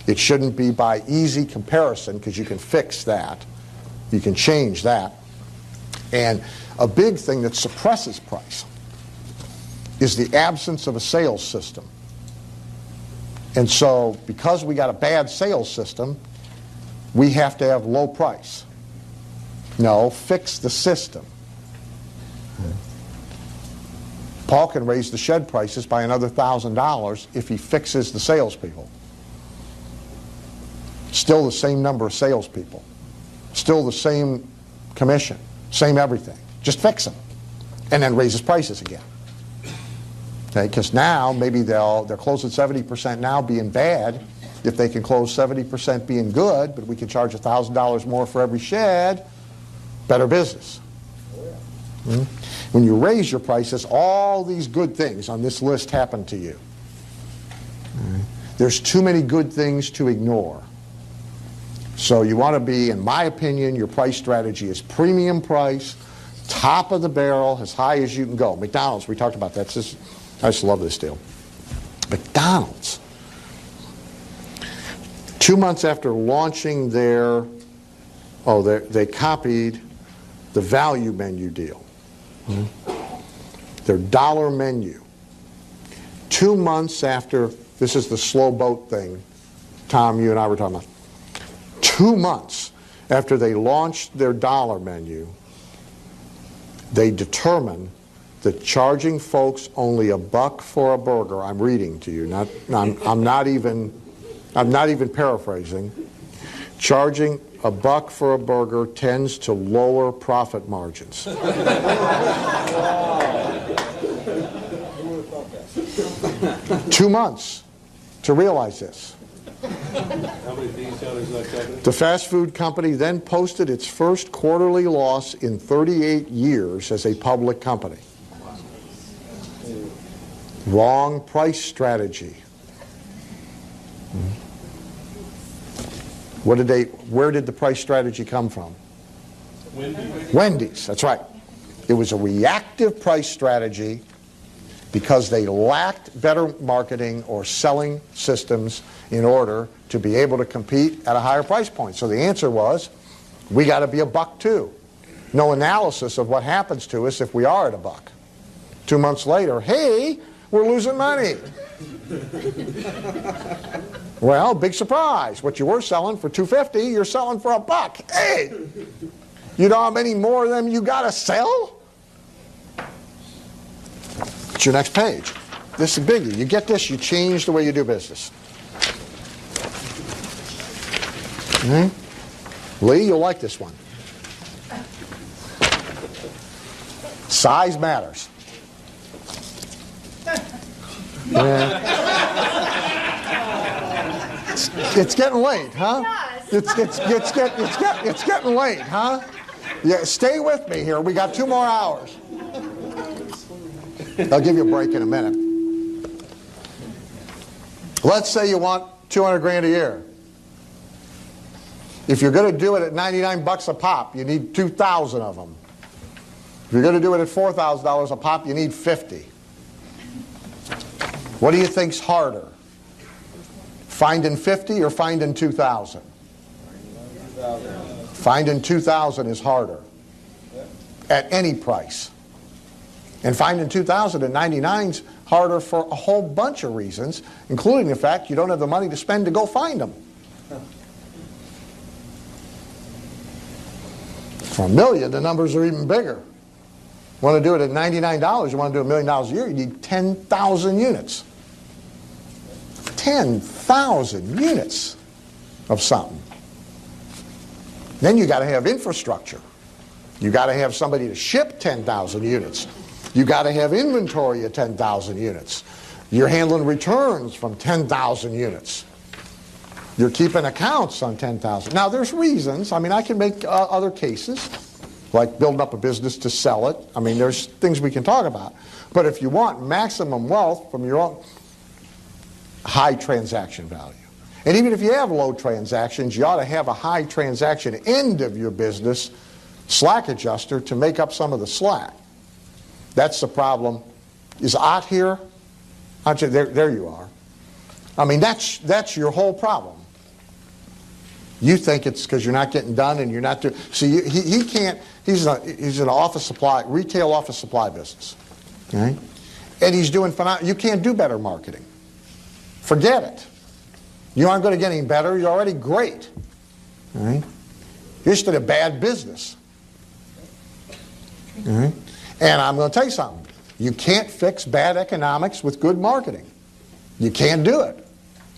It shouldn't be by easy comparison, because you can fix that. You can change that. And a big thing that suppresses price is the absence of a sales system. And so, because we got a bad sales system, we have to have low price. No, fix the system. Paul can raise the shed prices by another $1,000 if he fixes the salespeople. Still the same number of salespeople. Still the same commission. Same everything. Just fix them. And then raise his prices again. Okay, because now maybe they're closing 70% now being bad. If they can close 70% being good, but we can charge $1,000 more for every shed, better business. When you raise your prices, all these good things on this list happen to you. There's too many good things to ignore. So you want to be, in my opinion, your price strategy is premium price, top of the barrel, as high as you can go. McDonald's, we talked about that. I just love this deal. McDonald's. 2 months after launching they copied the value menu deal. Their dollar menu. 2 months after, this is the slow boat thing, Tom, you and I were talking about. 2 months after they launched their dollar menu, they determined that charging folks only $1 for a burger, I'm reading to you, I'm not even paraphrasing, charging $1 for a burger tends to lower profit margins. 2 months to realize this. How many details is that company? The fast food company then posted its first quarterly loss in 38 years as a public company. Wrong price strategy. Where did the price strategy come from? Wendy's. Wendy's, that's right. It was a reactive price strategy because they lacked better marketing or selling systems in order to be able to compete at a higher price point. So the answer was, we got to be $1.02. No analysis of what happens to us if we are at $1. 2 months later, hey, we're losing money. Well, big surprise. What you were selling for $2.50, you're selling for $1. Hey, you know how many more of them you got to sell? It's your next page. This is biggie. You get this, you change the way you do business. Okay. Lee, you'll like this one. Size matters. Yeah. It's getting late, huh? It's getting late, huh? Yeah, stay with me here. We got 2 more hours. I'll give you a break in a minute. Let's say you want 200 grand a year. If you're going to do it at 99 bucks a pop, you need 2,000 of them. If you're going to do it at $4,000 a pop, you need 50. What do you think's harder? Finding 50 or finding 2,000? Finding 2,000 is harder at any price. And finding 2,000 at 99 is harder for a whole bunch of reasons, including the fact you don't have the money to spend to go find them. For $1 million, the numbers are even bigger. You want to do it at $99, you want to do $1 million a year, you need 10,000 units. 10,000 units of something. Then you got to have infrastructure. You got to have somebody to ship 10,000 units. You got to have inventory of 10,000 units. You're handling returns from 10,000 units. You're keeping accounts on 10,000. Now there's reasons. I mean, I can make other cases, like building up a business to sell it. I mean, there's things we can talk about. But if you want maximum wealth from your own, high transaction value. And even if you have low transactions, you ought to have a high transaction end of your business slack adjuster to make up some of the slack. That's the problem. Is Ott here? There you are. I mean, that's your whole problem. You think it's because you're not getting done and you're not doing. See, he can't. He's an office supply, retail office supply business, okay? And he's doing phenomenal. You can't do better marketing. Forget it. You aren't going to get any better. You're already great. All right? You're just in a bad business. All right? And I'm going to tell you something. You can't fix bad economics with good marketing. You can't do it.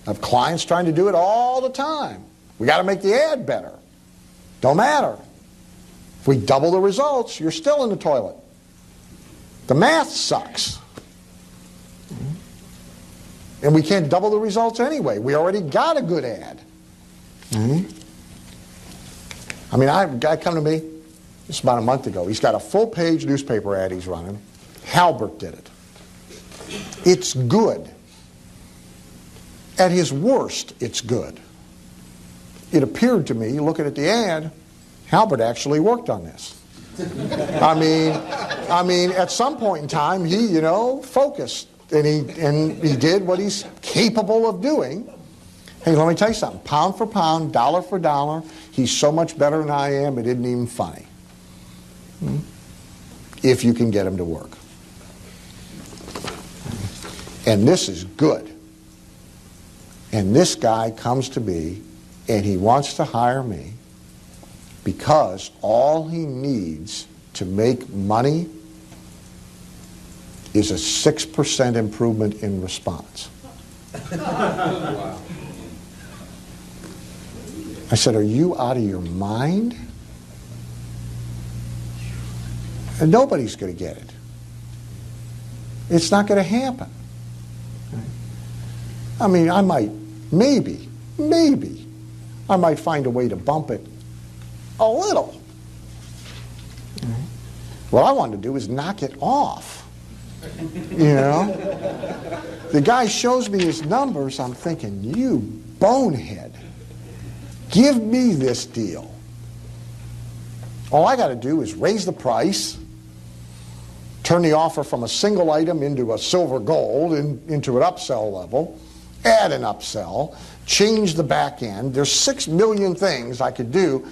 I have clients trying to do it all the time. We got to make the ad better. Don't matter. If we double the results, you're still in the toilet. The math sucks. And we can't double the results anyway. We already got a good ad. I mean, a guy come to me, just about a month ago. He's got a full-page newspaper ad he's running. Halbert did it. It's good. At his worst, it's good. It appeared to me, looking at the ad, Halbert actually worked on this. I mean, at some point in time, he, focused. And he did what he's capable of doing. Hey, let me tell you something. Pound for pound, dollar for dollar, he's so much better than I am, it isn't even funny. If you can get him to work. And this is good. And this guy comes to me, and he wants to hire me because all he needs to make money is a 6% improvement in response. Wow. I said, are you out of your mind? And nobody's going to get it. It's not going to happen. I mean, I might, maybe, I might find a way to bump it a little. What I wanted to do is knock it off. The guy shows me his numbers. I'm thinking, you bonehead, give me this deal. All I got to do is raise the price turn the offer from a single item into a silver gold, into an upsell level, add an upsell, change the back end. There's 6 million things I could do.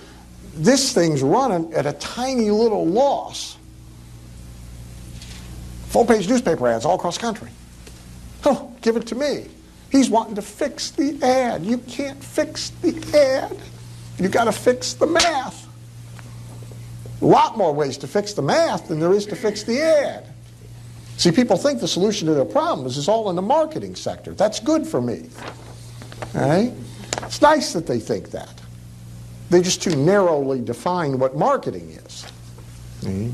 This thing's running at a tiny little loss. Full-page newspaper ads all across the country. Oh, give it to me. He's wanting to fix the ad. You can't fix the ad. You got to fix the math. A lot more ways to fix the math than there is to fix the ad. See, people think the solution to their problems is all in the marketing sector. That's good for me. All right? It's nice that they think that. They just too narrowly define what marketing is.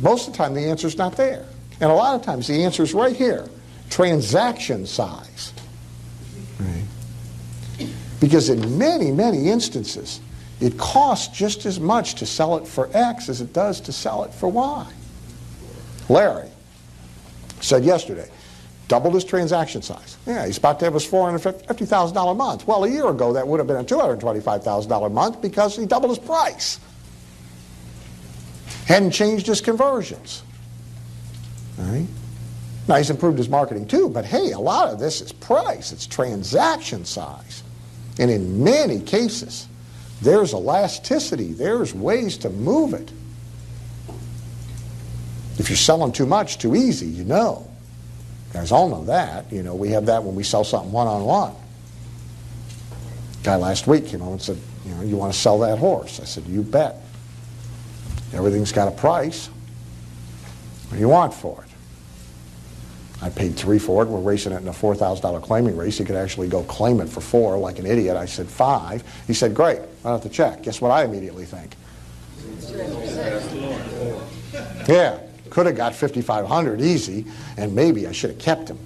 Most of the time, the answer's not there. And a lot of times, the answer's right here. Transaction size. Right? Because in many, many instances, it costs just as much to sell it for X as it does to sell it for Y. Larry said yesterday, doubled his transaction size. Yeah, he's about to have his $450,000 a month. Well, a year ago, that would have been a $225,000 a month because he doubled his price. Hadn't changed his conversions. All right? Now, he's improved his marketing too, but hey, a lot of this is price. It's transaction size. And in many cases, there's elasticity. There's ways to move it. If you're selling too much, too easy, you know. You guys all know that. You know, we have that when we sell something one-on-one. Guy last week came on and said, you know, you want to sell that horse? I said, you bet. Everything's got a price. What do you want for it? I paid $3 for it. We're racing it in a $4,000 claiming race. He could actually go claim it for $4 like an idiot. I said $5. He said, great, I don't have to check. Guess what I immediately think? Yeah, could have got $5,500 easy, and maybe I should have kept him.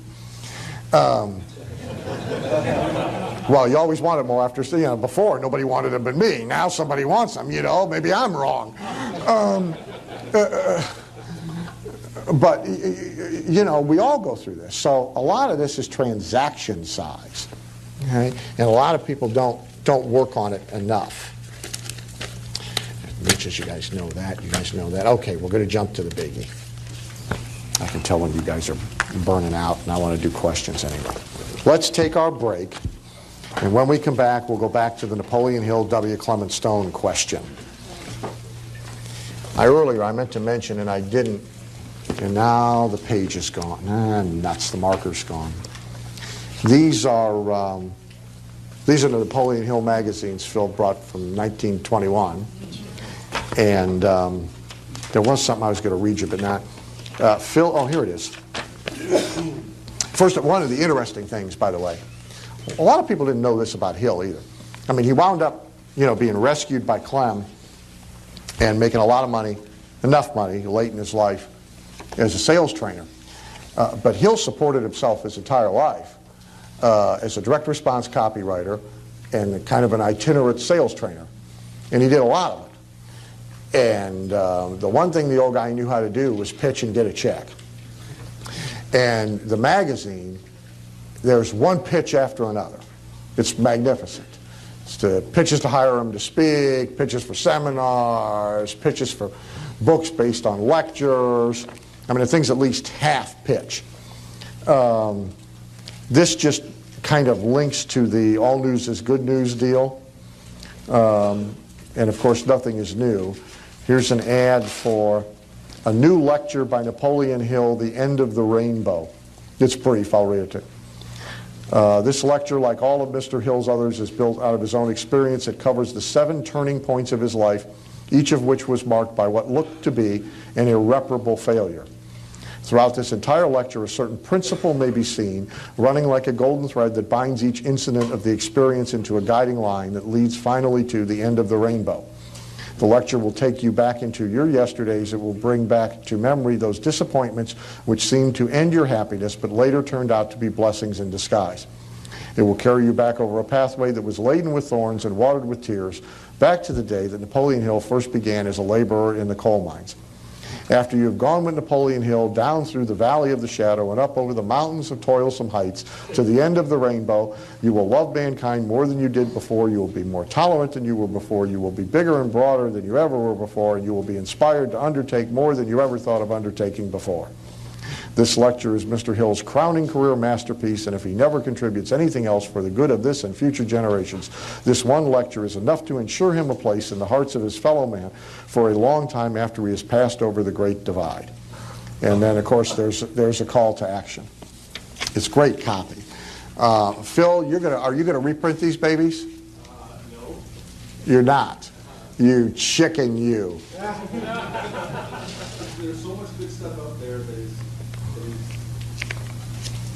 Well, you always wanted more after, you know, before nobody wanted him but me. Now somebody wants him, you know, maybe I'm wrong. But, you know, we all go through this. So a lot of this is transaction size. Okay? And a lot of people don't work on it enough. Much as you guys know that, you guys know that. Okay, we're going to jump to the biggie. I can tell when you guys are burning out, and I want to do questions anyway. Let's take our break. And when we come back, we'll go back to the Napoleon Hill W. Clement Stone question. Earlier I meant to mention, and I didn't, and now the page is gone. Nuts, the marker's gone. These are the Napoleon Hill magazines Phil brought from 1921. And there was something I was going to read you, but not. Phil, oh, here it is. First, one of the interesting things, by the way, a lot of people didn't know this about Hill either. I mean, he wound up, you know, being rescued by Clem and making a lot of money, enough money, late in his life, as a sales trainer. But Hill supported himself his entire life as a direct response copywriter and kind of an itinerant sales trainer. And he did a lot of it. And the one thing the old guy knew how to do was pitch and get a check. And the magazine, there's one pitch after another. It's magnificent. It's the pitches to hire him to speak, pitches for seminars, pitches for books based on lectures. I mean, the thing's at least half pitch. This just kind of links to the all news is good news deal. And of course, nothing is new. Here's an ad for a new lecture by Napoleon Hill, The End of the Rainbow. It's brief, I'll read it to you. This lecture, like all of Mr. Hill's others, is built out of his own experience. It covers the 7 turning points of his life, each of which was marked by what looked to be an irreparable failure. Throughout this entire lecture, a certain principle may be seen, running like a golden thread that binds each incident of the experience into a guiding line that leads finally to the end of the rainbow. The lecture will take you back into your yesterdays. It will bring back to memory those disappointments which seemed to end your happiness but later turned out to be blessings in disguise. It will carry you back over a pathway that was laden with thorns and watered with tears, back to the day that Napoleon Hill first began as a laborer in the coal mines. After you have gone with Napoleon Hill down through the valley of the shadow and up over the mountains of toilsome heights to the end of the rainbow, you will love mankind more than you did before. You will be more tolerant than you were before. You will be bigger and broader than you ever were before. And you will be inspired to undertake more than you ever thought of undertaking before. This lecture is Mr. Hill's crowning career masterpiece, and if he never contributes anything else for the good of this and future generations, this one lecture is enough to ensure him a place in the hearts of his fellow man for a long time after he has passed over the great divide. And then, of course, there's a call to action. It's great copy. Phil, are you gonna reprint these babies? No. You're not. You chicken, you. There's so much good stuff out there that is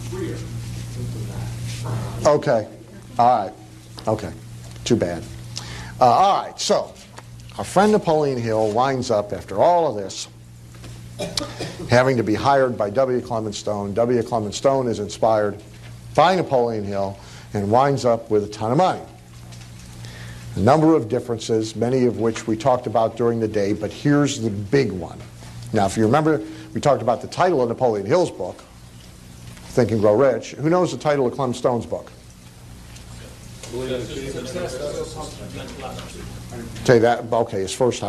freer than that. Okay. All right. Okay. Too bad. All right. So, our friend Napoleon Hill winds up, after all of this, having to be hired by W. Clement Stone. W. Clement Stone is inspired by Napoleon Hill and winds up with a ton of money. A number of differences, many of which we talked about during the day, but here's the big one. Now, if you remember, we talked about the title of Napoleon Hill's book, Think and Grow Rich. Who knows the title of Clement Stone's book? Tell you that, okay, his first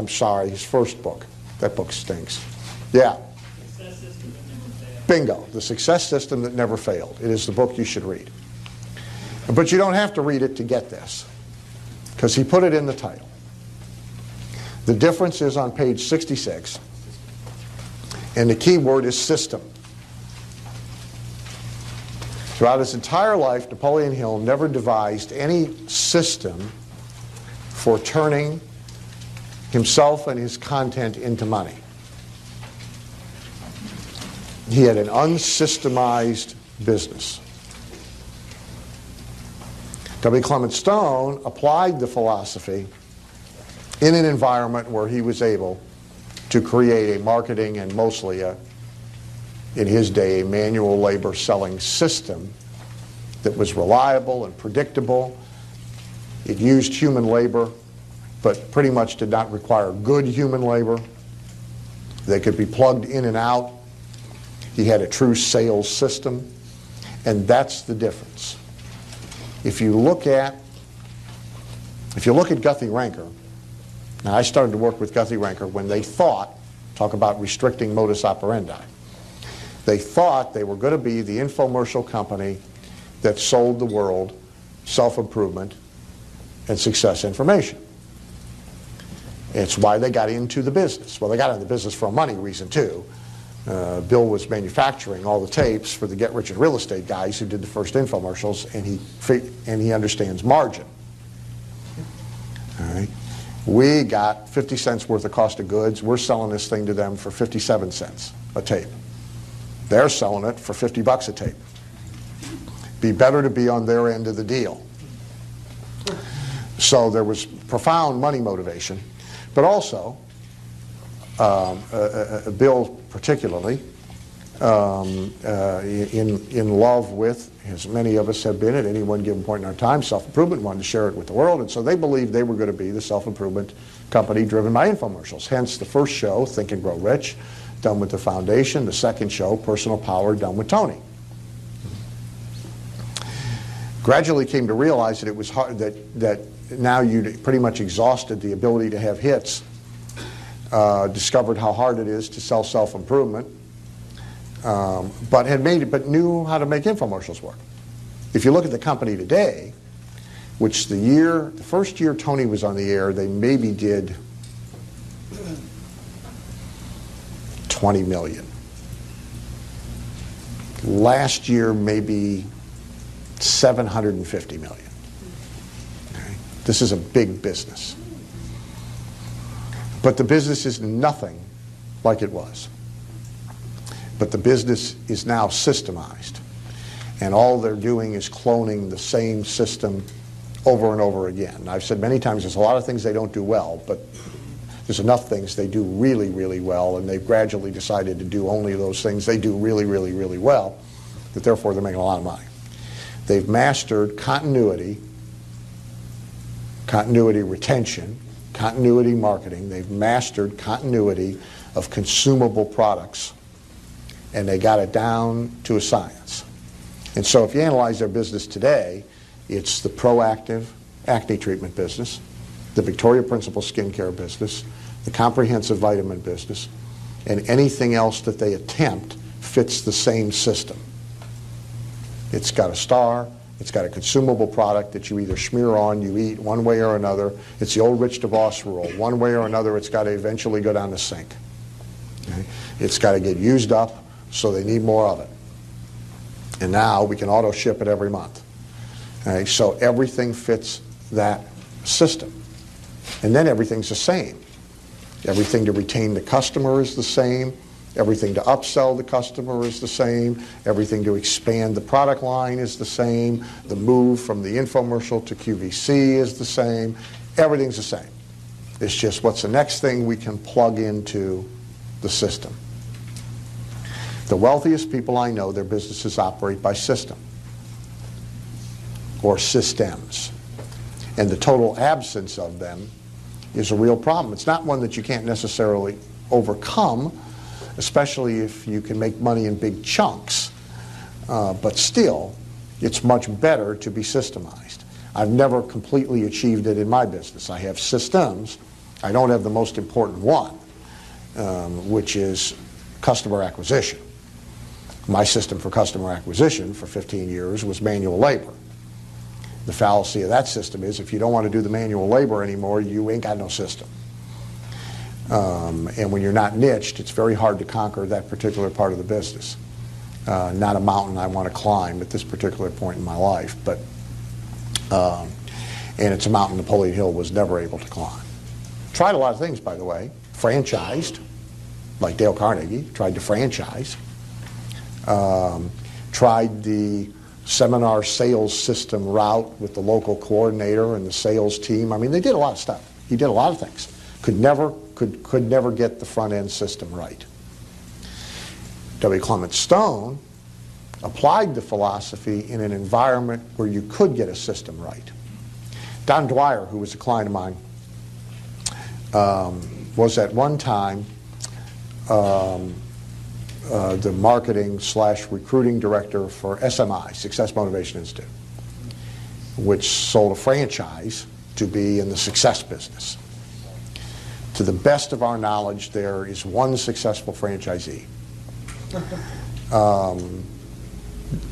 book. That book stinks. Yeah. Bingo, The Success System That Never Failed. It is the book you should read. But you don't have to read it to get this, because he put it in the title. The difference is on page 66, and the key word is system. Throughout his entire life, Napoleon Hill never devised any system for turning himself and his content into money. He had an unsystemized business. W. Clement Stone applied the philosophy in an environment where he was able to create a marketing and mostly, in his day, a manual labor selling system that was reliable and predictable. It used human labor, but pretty much did not require good human labor. They could be plugged in and out. He had a true sales system, and that's the difference. If you look at Guthrie Ranker, now I started to work with Guthrie Ranker when they thought, talk about restricting modus operandi, they thought they were going to be the infomercial company that sold the world self-improvement and success information. It's why they got into the business. Well, they got into the business for a money reason too. Bill was manufacturing all the tapes for the Get Rich in Real Estate guys who did the first infomercials, and he understands margin. All right. We got 50 cents worth of cost of goods. We're selling this thing to them for 57 cents a tape. They're selling it for 50 bucks a tape. Be better to be on their end of the deal. So there was profound money motivation, but also Bill particularly in love with, as many of us have been at any one given point in our time, self-improvement, wanted to share it with the world, and so they believed they were going to be the self-improvement company driven by infomercials. Hence the first show, Think and Grow Rich, done with the foundation. The second show, Personal Power, done with Tony. Gradually came to realize that it was hard, that now you'd pretty much exhausted the ability to have hits, discovered how hard it is to sell self-improvement, but knew how to make infomercials work. If you look at the company today, which the first year Tony was on the air, they maybe did 20 million. Last year, maybe 750 million. Okay? This is a big business. But the business is nothing like it was. But the business is now systemized. And all they're doing is cloning the same system over and over again. And I've said many times there's a lot of things they don't do well, but there's enough things they do really, really well, and they've gradually decided to do only those things they do really, really, really well, that therefore they're making a lot of money. They've mastered continuity retention, continuity marketing. They've mastered continuity of consumable products, and they got it down to a science. And so if you analyze their business today, it's the proactive acne treatment business, the Victoria Principal skincare business, the comprehensive vitamin business, and anything else that they attempt fits the same system. It's got a star, it's got a consumable product that you either smear on, you eat one way or another. It's the old Rich DeVos rule. One way or another, it's got to eventually go down the sink. Okay? It's got to get used up, so they need more of it. And now we can auto ship it every month. Okay? So everything fits that system. And then everything's the same. Everything to retain the customer is the same. Everything to upsell the customer is the same. Everything to expand the product line is the same. The move from the infomercial to QVC is the same. Everything's the same. It's just what's the next thing we can plug into the system. The wealthiest people I know, their businesses operate by system or systems. And the total absence of them is a real problem. It's not one that you can't necessarily overcome, especially if you can make money in big chunks. But still, it's much better to be systemized. I've never completely achieved it in my business. I have systems. I don't have the most important one, which is customer acquisition. My system for customer acquisition for 15 years was manual labor. The fallacy of that system is if you don't want to do the manual labor anymore, you ain't got no system. And when you're not niched, it's very hard to conquer that particular part of the business. Not a mountain I want to climb at this particular point in my life, but and it's a mountain Napoleon Hill was never able to climb. Tried a lot of things, by the way. Franchised, like Dale Carnegie, tried to franchise. Tried the seminar sales system route with the local coordinator and the sales team. I mean, they did a lot of stuff. He did a lot of things. Could never get the front end system right. W. Clement Stone applied the philosophy in an environment where you could get a system right. Don Dwyer, who was a client of mine, was at one time the marketing / recruiting director for SMI, Success Motivation Institute, which sold a franchise to be in the success business. To the best of our knowledge, there is one successful franchisee.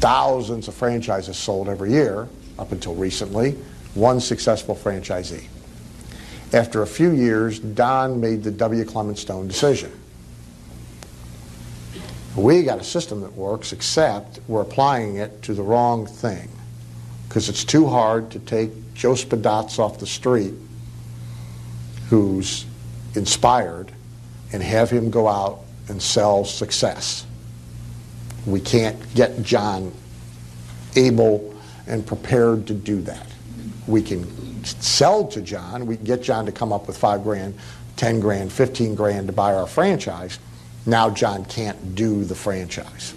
Thousands of franchises sold every year, up until recently, one successful franchisee. After a few years, Don made the W. Clement Stone decision. We got a system that works, except we're applying it to the wrong thing, because it's too hard to take Joe Spadats off the street, who's inspired, and have him go out and sell success. We can't get John able and prepared to do that. We can sell to John. We can get John to come up with $5,000, $10,000, $15,000 to buy our franchise. Now John can't do the franchise.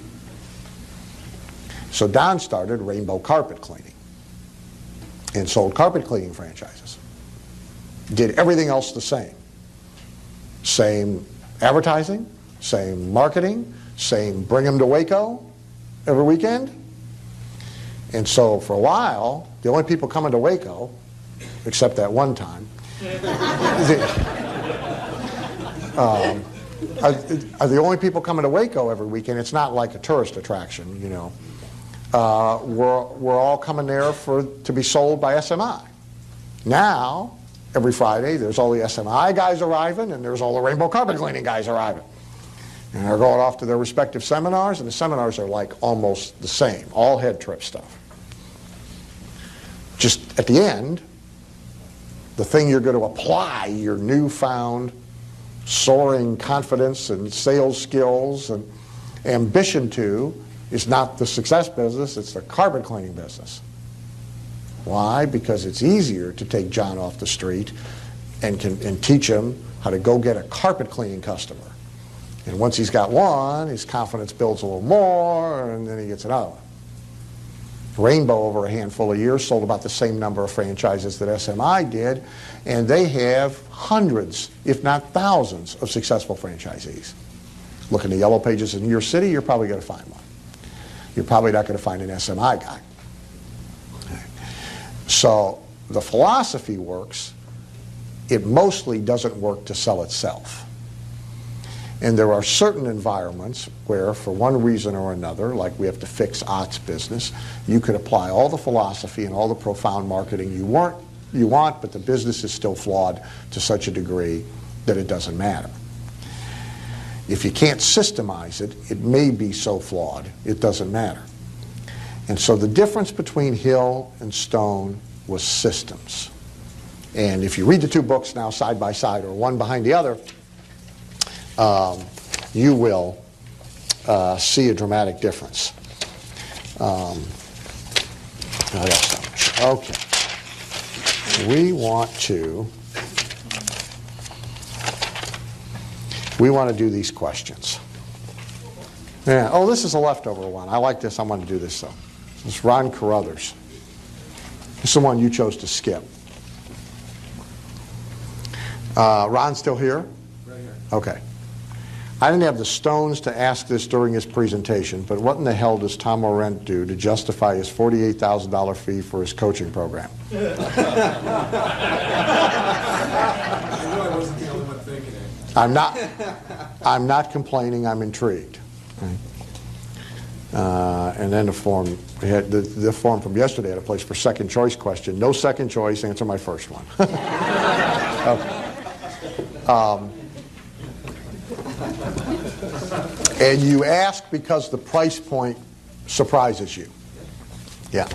So Don started Rainbow Carpet Cleaning and sold carpet cleaning franchises. Did everything else the same. Same advertising, same marketing, same bring them to Waco every weekend. And so for a while, the only people coming to Waco, except that one time, are the only people coming to Waco every weekend. It's not like a tourist attraction, you know. We're all coming there to be sold by SMI. Now, every Friday, there's all the SMI guys arriving, and there's all the Rainbow Carpet Cleaning guys arriving. And they're going off to their respective seminars, and the seminars are like almost the same, all head trip stuff. Just at the end, the thing you're going to apply your newfound soaring confidence and sales skills and ambition to is not the success business, it's the carpet cleaning business. Why? Because it's easier to take John off the street and teach him how to go get a carpet cleaning customer. And once he's got one, his confidence builds a little more, and then he gets another one. Rainbow, over a handful of years, sold about the same number of franchises that SMI did, and they have hundreds, if not thousands, of successful franchisees. Look in the yellow pages in your city, you're probably going to find one. You're probably not going to find an SMI guy. So the philosophy works. It mostly doesn't work to sell itself. And there are certain environments where, for one reason or another, like we have to fix Ott's business, you could apply all the philosophy and all the profound marketing you want, but the business is still flawed to such a degree that it doesn't matter. If you can't systemize it, it may be so flawed, it doesn't matter. And so the difference between Hill and Stone was systems. And if you read the two books now side by side, or one behind the other, you will see a dramatic difference. Okay. We want to do these questions. Yeah. Oh, this is a leftover one. I like this. I'm going to do this, though. This is Ron Carruthers. This is the one you chose to skip. Ron still here? Right here. Okay. I didn't have the stones to ask this during his presentation, but what in the hell does Tom Orent do to justify his $48,000 fee for his coaching program? I knew I wasn't the only one thinking it. I'm not complaining, I'm intrigued. Okay. And then the form, the form from yesterday had a place for second choice question. No second choice, answer my first one. Okay. And you ask because the price point surprises you. Yeah.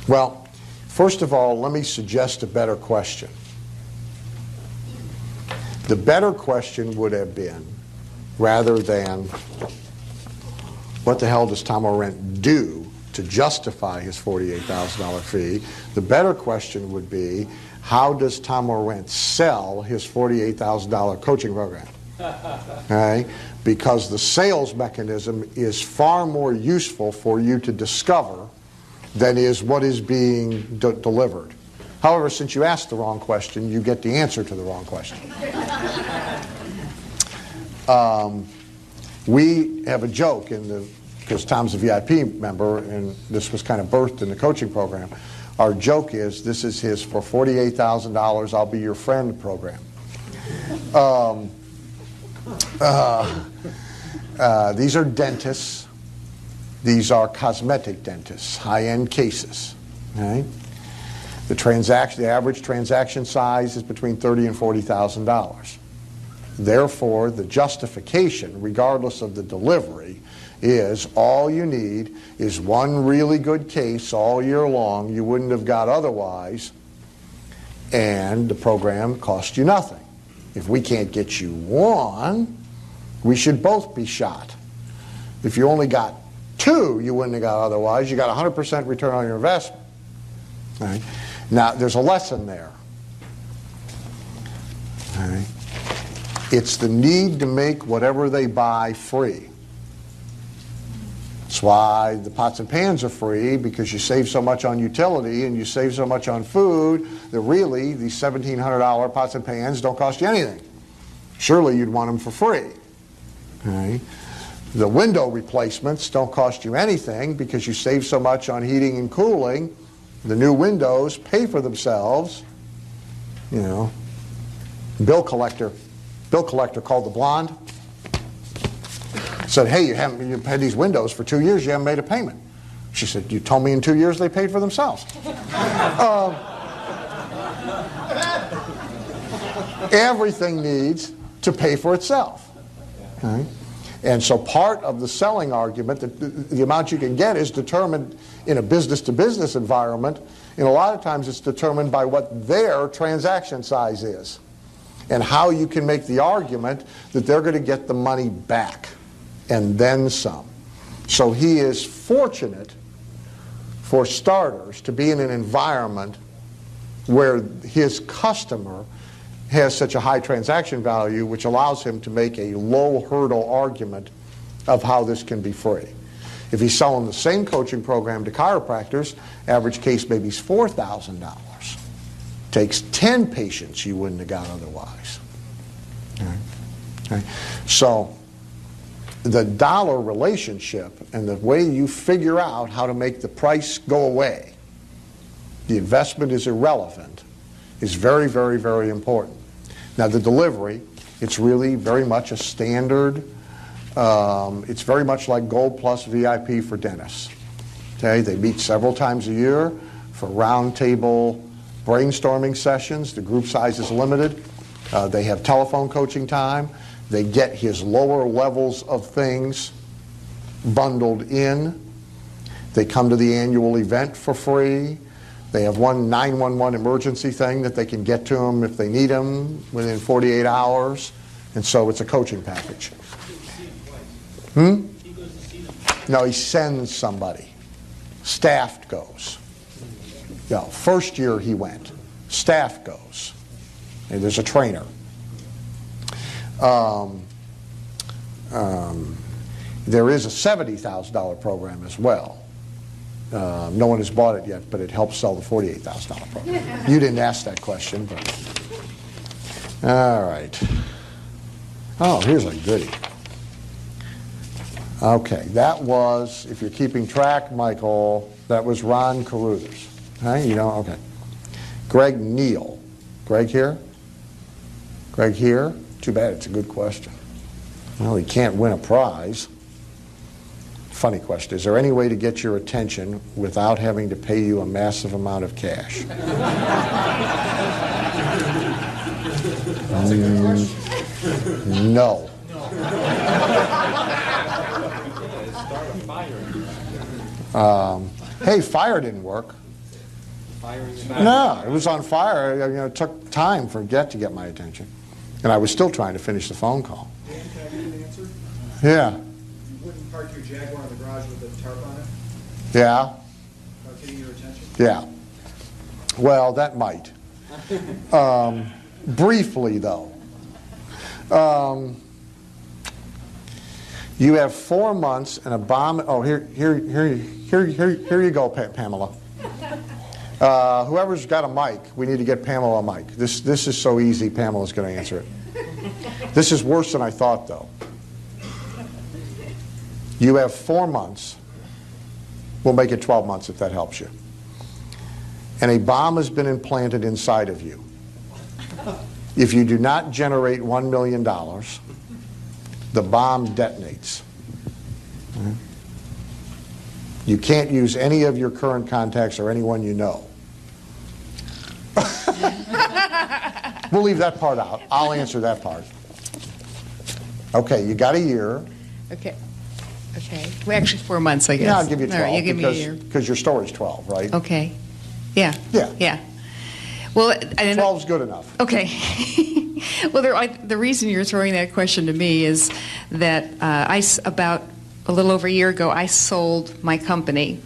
Well, first of all, let me suggest a better question. The better question would have been, rather than, what the hell does Tom Orent do to justify his $48,000 fee? The better question would be, how does Tom Orent sell his $48,000 coaching program? Okay? Because the sales mechanism is far more useful for you to discover than is what is being delivered. However, since you asked the wrong question, you get the answer to the wrong question. We have a joke because Tom's a VIP member, and this was kind of birthed in the coaching program. Our joke is, this is his for $48,000, I'll be your friend program. These are dentists. These are cosmetic dentists, high-end cases. Okay? The average transaction size is between $30,000 and $40,000. Therefore, the justification, regardless of the delivery, is all you need is one really good case all year long you wouldn't have got otherwise, and the program costs you nothing. If we can't get you one, we should both be shot. If you only got two you wouldn't have got otherwise, you got 100% return on your investment. Right? Now, there's a lesson there. Right? It's the need to make whatever they buy free. That's why the pots and pans are free, because you save so much on utility and you save so much on food that really these $1,700 pots and pans don't cost you anything. Surely you'd want them for free. Okay? The window replacements don't cost you anything because you save so much on heating and cooling. The new windows pay for themselves. You know, bill collector called the blonde, said, hey, you've had these windows for 2 years, you haven't made a payment. She said, you told me in 2 years they paid for themselves. Everything needs to pay for itself. Okay? And so part of the selling argument, that the amount you can get is determined in a business-to-business environment, and a lot of times it's determined by what their transaction size is and how you can make the argument that they're going to get the money back and then some. So he is fortunate, for starters, to be in an environment where his customer has such a high transaction value, which allows him to make a low hurdle argument of how this can be free. If he's selling the same coaching program to chiropractors, average case maybe is $4,000. Takes 10 patients you wouldn't have got otherwise. Okay. So the dollar relationship and the way you figure out how to make the price go away, the investment is irrelevant, is very, very, very important. Now the delivery, It's really very much a standard. It's very much like Gold Plus VIP for dentists. Okay, they meet several times a year for roundtable brainstorming sessions. The group size is limited. They have telephone coaching time. They get his lower levels of things bundled in. They come to the annual event for free. They have one 911 emergency thing that they can get to him if they need him within 48 hours. And so it's a coaching package. No, he sends somebody. Staff goes. Yeah, first year he went. Staff goes. And there's a trainer. There is a $70,000 program as well. No one has bought it yet, but it helps sell the $48,000 program. You didn't ask that question, but... All right. Oh, here's a goodie. Okay, that was, if you're keeping track, Michael, that was Ron Carruthers. Hey, you know, okay. Greg Neal. Greg here? Greg here? Too bad, it's a good question. Well, he can't win a prize. Funny question. Is there any way to get your attention without having to pay you a massive amount of cash? No. Hey, fire didn't work. No, it was on fire. You know, it took time for Get to get my attention. And I was still trying to finish the phone call. Dan, can I give you an answer? Yeah. You wouldn't park your Jaguar in the garage with a tarp on it? Yeah. Without getting your attention? Yeah. Well, that might. Briefly, though. You have 4 months and a bomb. Oh, here you go, Pamela. Whoever's got a mic, we need to get Pamela a mic. This is so easy, Pamela's going to answer it. This is worse than I thought, though. You have 4 months. We'll make it 12 months if that helps you. And a bomb has been implanted inside of you. If you do not generate $1 million, the bomb detonates. You can't use any of your current contacts or anyone you know. We'll leave that part out. I'll answer that part. Okay, you got a year. Okay. Okay. Well, actually 4 months, I guess. Yeah, I'll give you 12 All right, you give me a year. because your story's 12, right? Okay. Yeah. Yeah. Yeah. Well, I didn't. 12's good enough. Okay. Well, the reason you're throwing that question to me is that about a little over a year ago, I sold my company,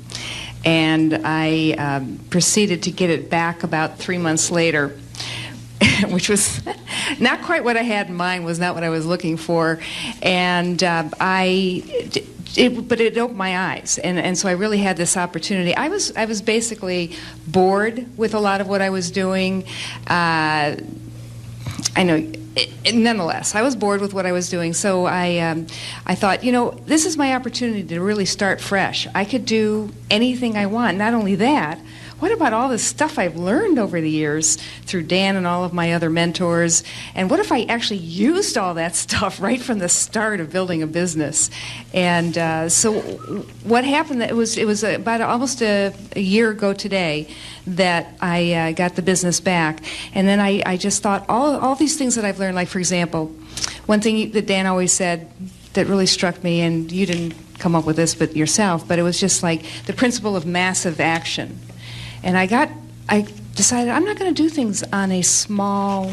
and I proceeded to get it back about 3 months later, which was not quite what I had in mind, was not what I was looking for, and but it opened my eyes, and so I really had this opportunity. I was basically bored with a lot of what I was doing. I know, nonetheless, I was bored with what I was doing, so I thought, you know, this is my opportunity to really start fresh. I could do anything I want. Not only that, what about all the stuff I've learned over the years through Dan and all of my other mentors? And what if I actually used all that stuff right from the start of building a business? And so what happened, it was about almost a year ago today that I got the business back. And then I just thought, all these things that I've learned, like, for example, one thing that Dan always said that really struck me, and you didn't come up with this but yourself, but it was just like the principle of massive action. And I decided I'm not going to do things on a small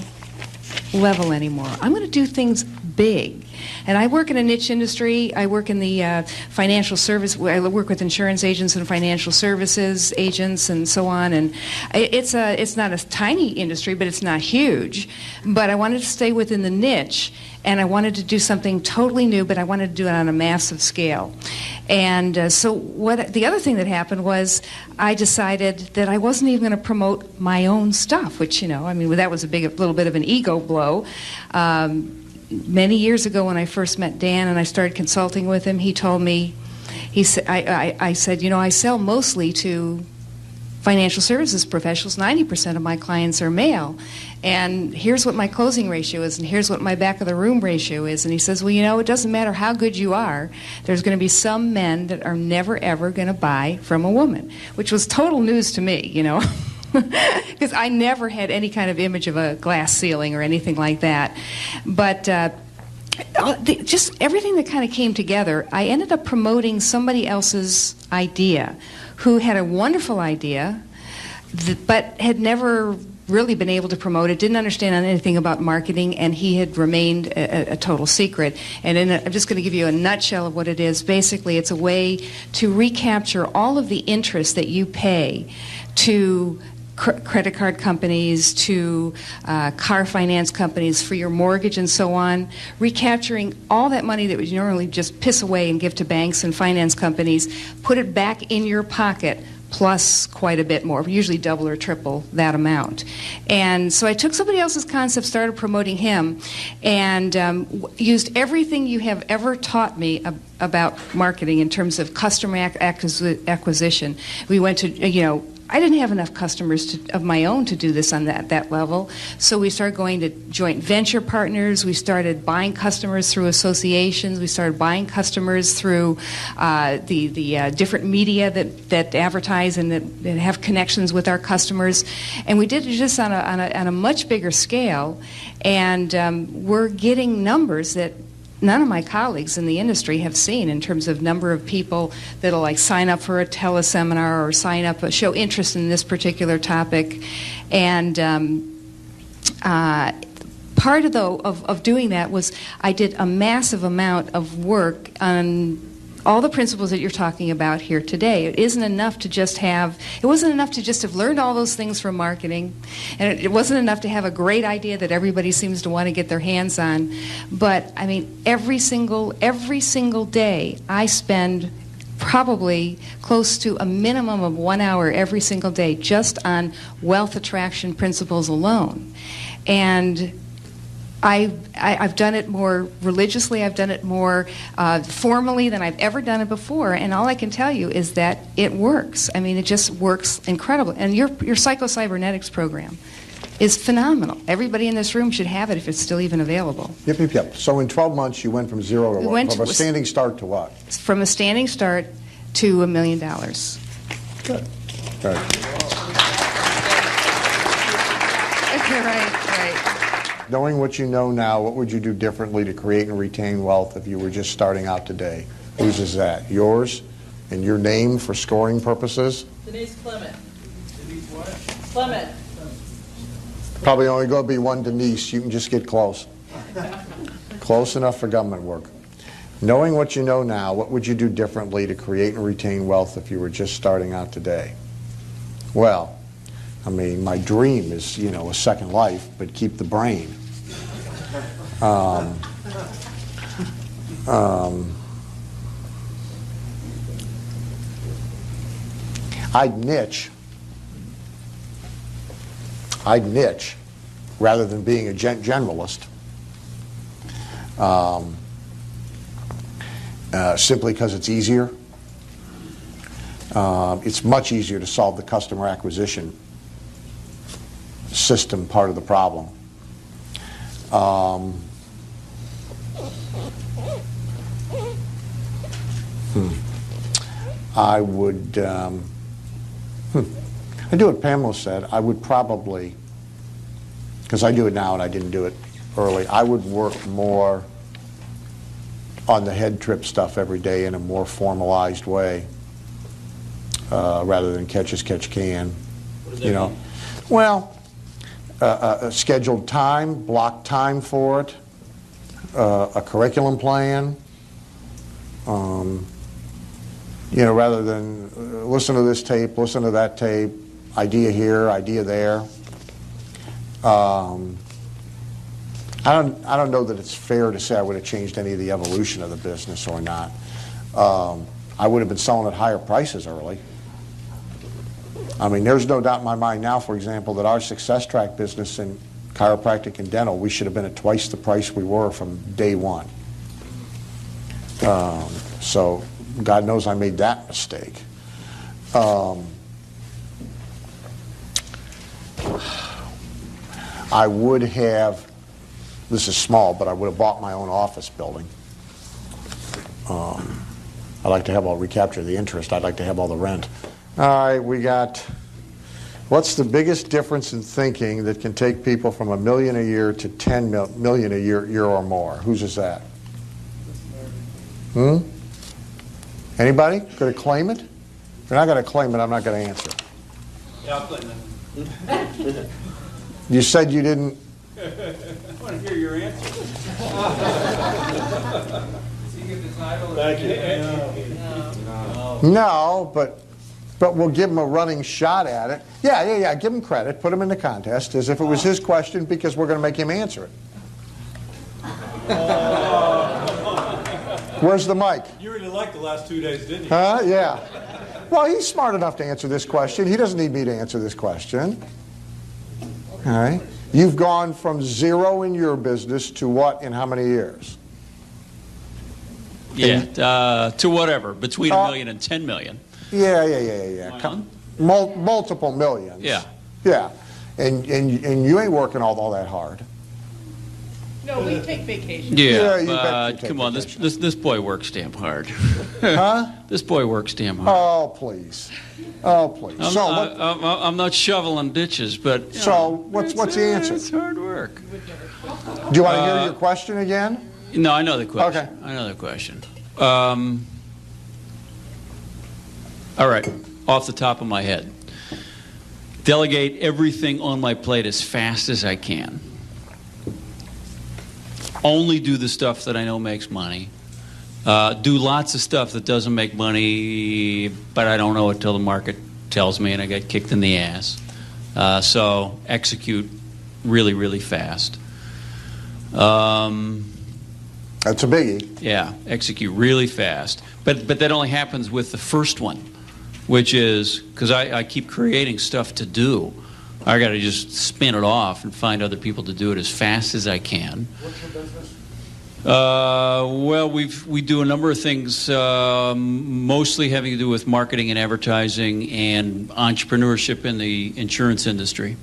level anymore. I'm going to do things big. And I work in a niche industry. I work in the financial service. I work with insurance agents and financial services agents and so on. And it's not a tiny industry, but it's not huge. But I wanted to stay within the niche, and I wanted to do something totally new, but I wanted to do it on a massive scale. And so the other thing that happened was I decided that I wasn't even going to promote my own stuff, which, you know, I mean, that was a little bit of an ego blow. Many years ago when I first met Dan and I started consulting with him, he told me, I said, you know, I sell mostly to financial services professionals, 90% of my clients are male. And here's what my closing ratio is, and here's what my back of the room ratio is. And he says, well, you know, it doesn't matter how good you are. There's going to be some men that are never, ever going to buy from a woman, which was total news to me, you know. Because I never had any kind of image of a glass ceiling or anything like that. But just everything that kind of came together, I ended up promoting somebody else's idea who had a wonderful idea but had never really been able to promote it, didn't understand anything about marketing, and he had remained a total secret. And I'm just going to give you a nutshell of what it is. Basically, it's a way to recapture all of the interest that you pay to credit card companies, to car finance companies for your mortgage and so on, recapturing all that money that would normally just piss away and give to banks and finance companies, put it back in your pocket, plus quite a bit more, usually double or triple that amount. And so I took somebody else's concept, started promoting him, and used everything you have ever taught me about marketing in terms of customer acquisition. We went to, you know, I didn't have enough customers of my own to do this on that level, so we started going to joint venture partners. We started buying customers through associations. We started buying customers through the different media that advertise and that have connections with our customers. And we did this on a much bigger scale, and we're getting numbers that none of my colleagues in the industry have seen in terms of number of people that'll like sign up for a teleseminar or sign up, show interest in this particular topic. And part of doing that was I did a massive amount of work on all the principles that you're talking about here today. It wasn't enough to just have learned all those things from marketing, and it wasn't enough to have a great idea that everybody seems to want to get their hands on. But I mean, every single day I spend probably close to a minimum of 1 hour every single day just on wealth attraction principles alone. And I've done it more religiously, I've done it more formally than I've ever done it before, and all I can tell you is that it works. I mean, it just works incredibly. And your psycho-cybernetics program is phenomenal. Everybody in this room should have it if it's still even available. Yep. So in 12 months you went from zero to what? From a standing start to what? From a standing start to $1 million. Good. Right. Knowing what you know now, what would you do differently to create and retain wealth if you were just starting out today? Whose is that? Yours? And your name for scoring purposes? Denise Clement. Denise what? Clement. Probably only going to be one Denise. You can just get close. Close enough for government work. Knowing what you know now, what would you do differently to create and retain wealth if you were just starting out today? Well, I mean, my dream is, you know, a second life, but keep the brain. I'd niche rather than being a generalist, simply because it's easier. It's much easier to solve the customer acquisition system part of the problem. I would I do what Pamela said. I would probably, because I do it now and I didn't do it early, I would work more on the head trip stuff every day in a more formalized way, rather than catch as catch can. What does that mean? Well, a scheduled time, block time for it, a curriculum plan, rather than listen to this tape, listen to that tape, idea here, idea there. I don't know that it's fair to say I would have changed any of the evolution of the business or not. I would have been selling at higher prices early. I mean, there's no doubt in my mind now, for example, that our Success Track business in chiropractic and dental, we should have been at twice the price we were from day one. So God knows I made that mistake. I would have, this is small, but I would have bought my own office building. I'd like to have all recapture the interest. I'd like to have all the rent. All right, we got, what's the biggest difference in thinking that can take people from $1 million a year to $10 million a year or more? Whose is that? Anybody? Going to claim it? If you're not going to claim it, I'm not going to answer. Yeah, I'll claim that. You said you didn't. I want to hear your answer. Thank you. No, but we'll give him a running shot at it. Yeah. Give him credit. Put him in the contest as if it was his question because we're going to make him answer it. Where's the mic? You really liked the last 2 days, didn't you? Huh? Yeah. Well, he's smart enough to answer this question. He doesn't need me to answer this question. All right. You've gone from 0 in your business to what in how many years? Yeah, to whatever, between $1 million and $10 million. Yeah. Multiple millions. Yeah. Yeah. And you ain't working all that hard. No, we take vacation. Yeah, you bet but you take come on, this boy works damn hard. Huh? This boy works damn hard. Oh, please. Oh, please. I'm not shoveling ditches, but you So know, what's the answer? It's hard work. Do you want to hear your question again? No, I know the question. Okay. I know the question. All right, off the top of my head. Delegate everything on my plate as fast as I can. Only do the stuff that I know makes money. Do lots of stuff that doesn't make money, but I don't know it till the market tells me and I get kicked in the ass. So execute really, really fast. That's a biggie. Yeah, execute really fast. But that only happens with the first one, which is, because I keep creating stuff to do, I got to just spin it off and find other people to do it as fast as I can. What's your business? Well, we do a number of things, mostly having to do with marketing and advertising and entrepreneurship in the insurance industry.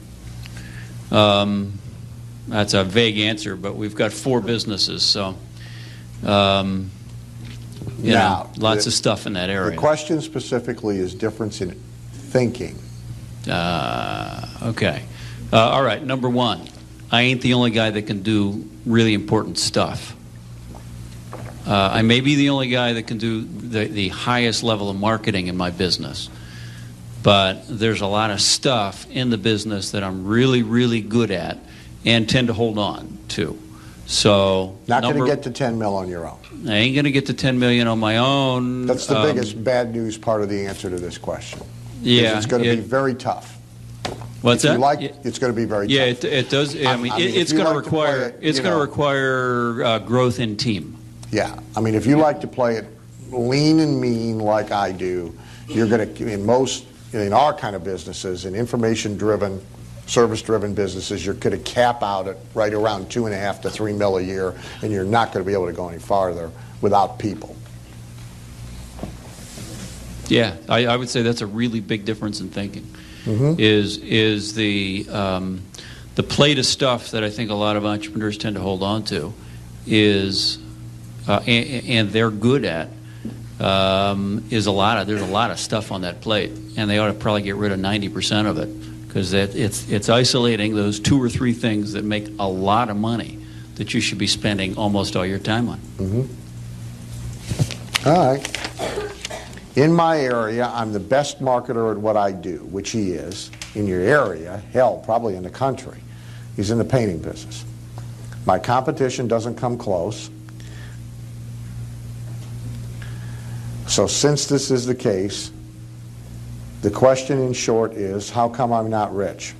That's a vague answer, but we've got 4 businesses, so lots of stuff in that area. The question specifically is difference in thinking. Okay. All right, number 1, I ain't the only guy that can do really important stuff. I may be the only guy that can do the highest level of marketing in my business, but there's a lot of stuff in the business that I'm really, really good at and tend to hold on to. So Not going to get to 10 mil on your own. I ain't going to get to 10 million on my own. That's the biggest bad news part of the answer to this question. Yeah, It's going to be very tough. What's If that? you like, it's going to be very Yeah, tough. it does. I mean, if it's you going to like to play require it, require growth in team. Yeah, I mean, if you like to play it lean and mean like I do, you're going to, in our kind of businesses, in information-driven, service-driven businesses, you're going to cap out at right around 2.5 to 3 mil a year, and you're not going to be able to go any farther without people. Yeah, I would say that's a really big difference in thinking. Mm-hmm. Is the plate of stuff that I think a lot of entrepreneurs tend to hold on to is and they're good at there's a lot of stuff on that plate, and they ought to probably get rid of 90% of it, because it's isolating those 2 or 3 things that make a lot of money that you should be spending almost all your time on. Mm-hmm. All right. In my area, I'm the best marketer at what I do, which he is. In your area, hell, probably in the country. He's in the painting business. My competition doesn't come close. So since this is the case, the question in short is, how come I'm not rich?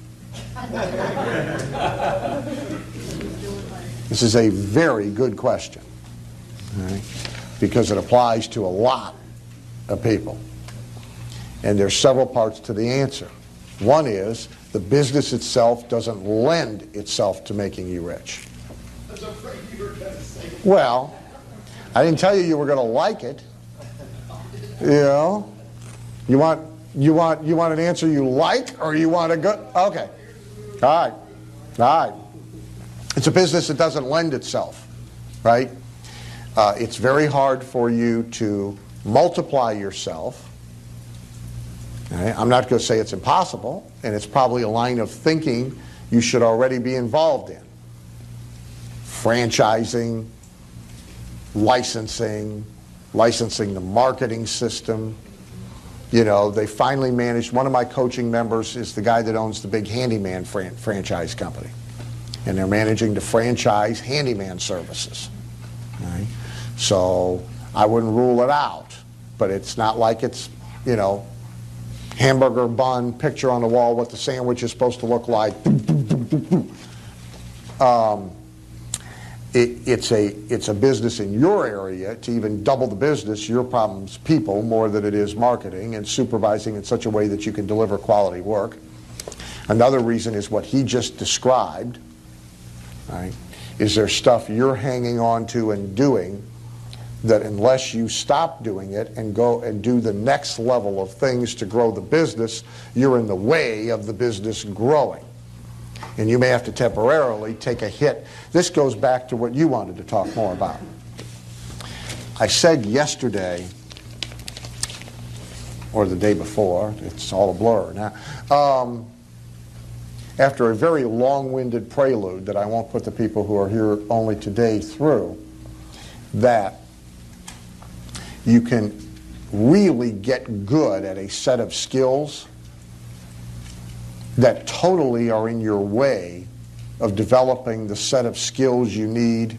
This is a very good question, all right, because it applies to a lot of people. And there's several parts to the answer. One is, the business itself doesn't lend itself to making you rich. I was afraid you were going to say that. Well, I didn't tell you were going to like it. You know, you want an answer you like, or you want a good? Okay, all right. All right. It's a business that doesn't lend itself, right? It's very hard for you to multiply yourself. Okay? I'm not going to say it's impossible, and it's probably a line of thinking you should already be involved in. Franchising, licensing the marketing system. You know, they finally managed, one of my coaching members is the guy that owns the big handyman franchise company. And they're managing to franchise handyman services. Right? So I wouldn't rule it out, but it's not like it's, you know, hamburger bun, picture on the wall, what the sandwich is supposed to look like. It's a business in your area. To even double the business, your problem's people more than it is marketing and supervising in such a way that you can deliver quality work. Another reason is what he just described. Right? Is there stuff you're hanging on to and doing that unless you stop doing it and go and do the next level of things to grow the business, you're in the way of the business growing? And you may have to temporarily take a hit. This goes back to what you wanted to talk more about. I said yesterday, or the day before, it's all a blur now, after a very long-winded prelude that I won't put the people who are here only today through, that you can really get good at a set of skills that totally are in your way of developing the set of skills you need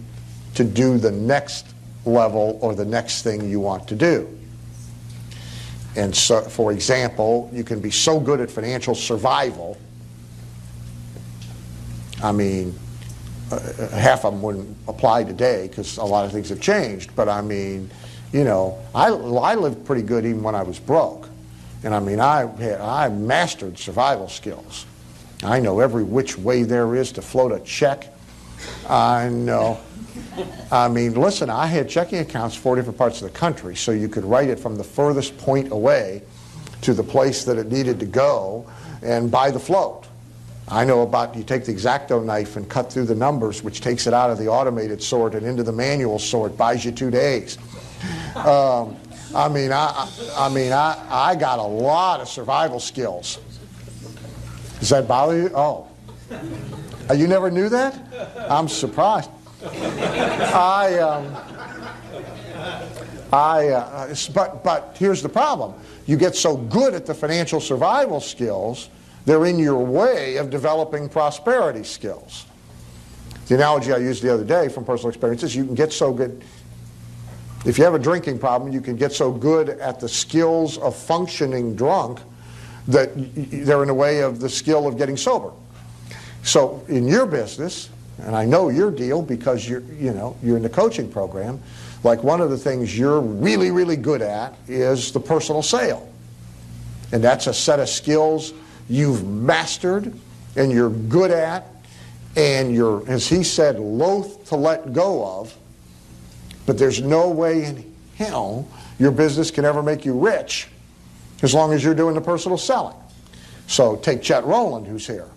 to do the next level or the next thing you want to do. And so, for example, you can be so good at financial survival, I mean, half of them wouldn't apply today because a lot of things have changed, but I mean, you know, I lived pretty good even when I was broke. And I mean, I mastered survival skills. I know every which way there is to float a check. I know. I mean, listen, I had checking accounts 4 different parts of the country, so you could write it from the furthest point away to the place that it needed to go and buy the float. I know about, you take the X-Acto knife and cut through the numbers, which takes it out of the automated sort and into the manual sort, buys you 2 days. I got a lot of survival skills. Does that bother you? Oh. You never knew that? I'm surprised. But here's the problem. You get so good at the financial survival skills, they're in your way of developing prosperity skills. The analogy I used the other day from personal experiences, you can get so good, if you have a drinking problem, you can get so good at the skills of functioning drunk that they're in the way of the skill of getting sober. So in your business, and I know your deal because you're in the coaching program, like one of the things you're really, really good at is the personal sale. And that's a set of skills you've mastered and you're good at and you're, as he said, loath to let go of, but there's no way in hell your business can ever make you rich as long as you're doing the personal selling. So take Chet Rowland, who's here.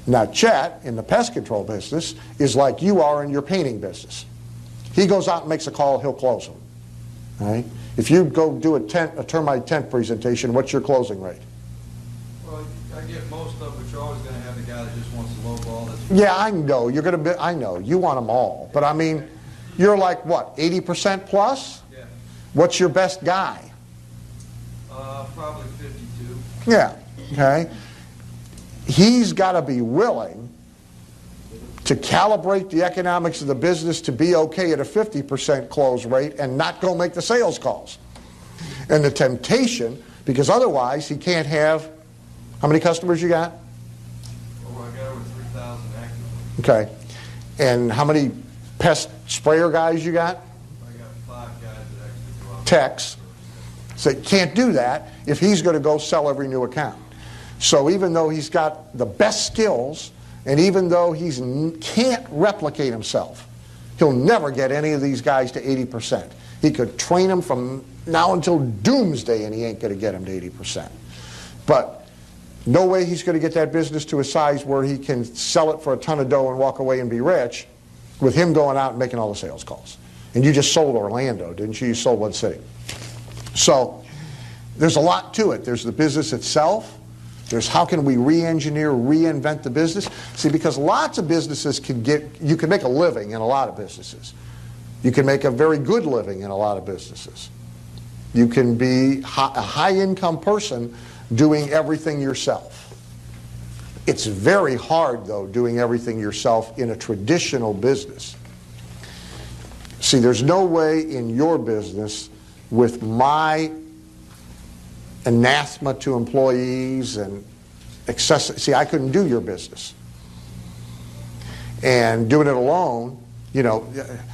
Now Chet, in the pest control business, is like you are in your painting business. He goes out and makes a call, he'll close them. Right? If you go do a termite tent presentation, what's your closing rate? Well, I get most of it. You're always going to have the guy that just wants the low ball. Yeah, I know. You're going to be, I know. You want them all. But I mean, you're like, what, 80% plus? Yeah. What's your best guy? Probably 52. Yeah, okay. He's got to be willing to calibrate the economics of the business to be okay at a 50% close rate and not go make the sales calls. And the temptation, because otherwise he can't have, how many customers you got? Oh, I got over 3,000 active. Okay. And how many pest sprayer guys you got? I got 5 guys that actually go out. Techs. So he can't do that if he's going to go sell every new account. So even though he's got the best skills, and even though he can't replicate himself, he'll never get any of these guys to 80%. He could train them from now until doomsday, and he ain't going to get them to 80%. But No way he's going to get that business to a size where he can sell it for a ton of dough and walk away and be rich with him going out and making all the sales calls. And you just sold Orlando, didn't you? You sold one city. So there's a lot to it. There's the business itself. There's how can we re-engineer, reinvent the business. See, because lots of businesses you can make a living in a lot of businesses. You can make a very good living in a lot of businesses. You can be a high-income person doing everything yourself. It's very hard, though, doing everything yourself in a traditional business. See, there's no way in your business with my anathema to employees and excessive. See, I couldn't do your business. And doing it alone,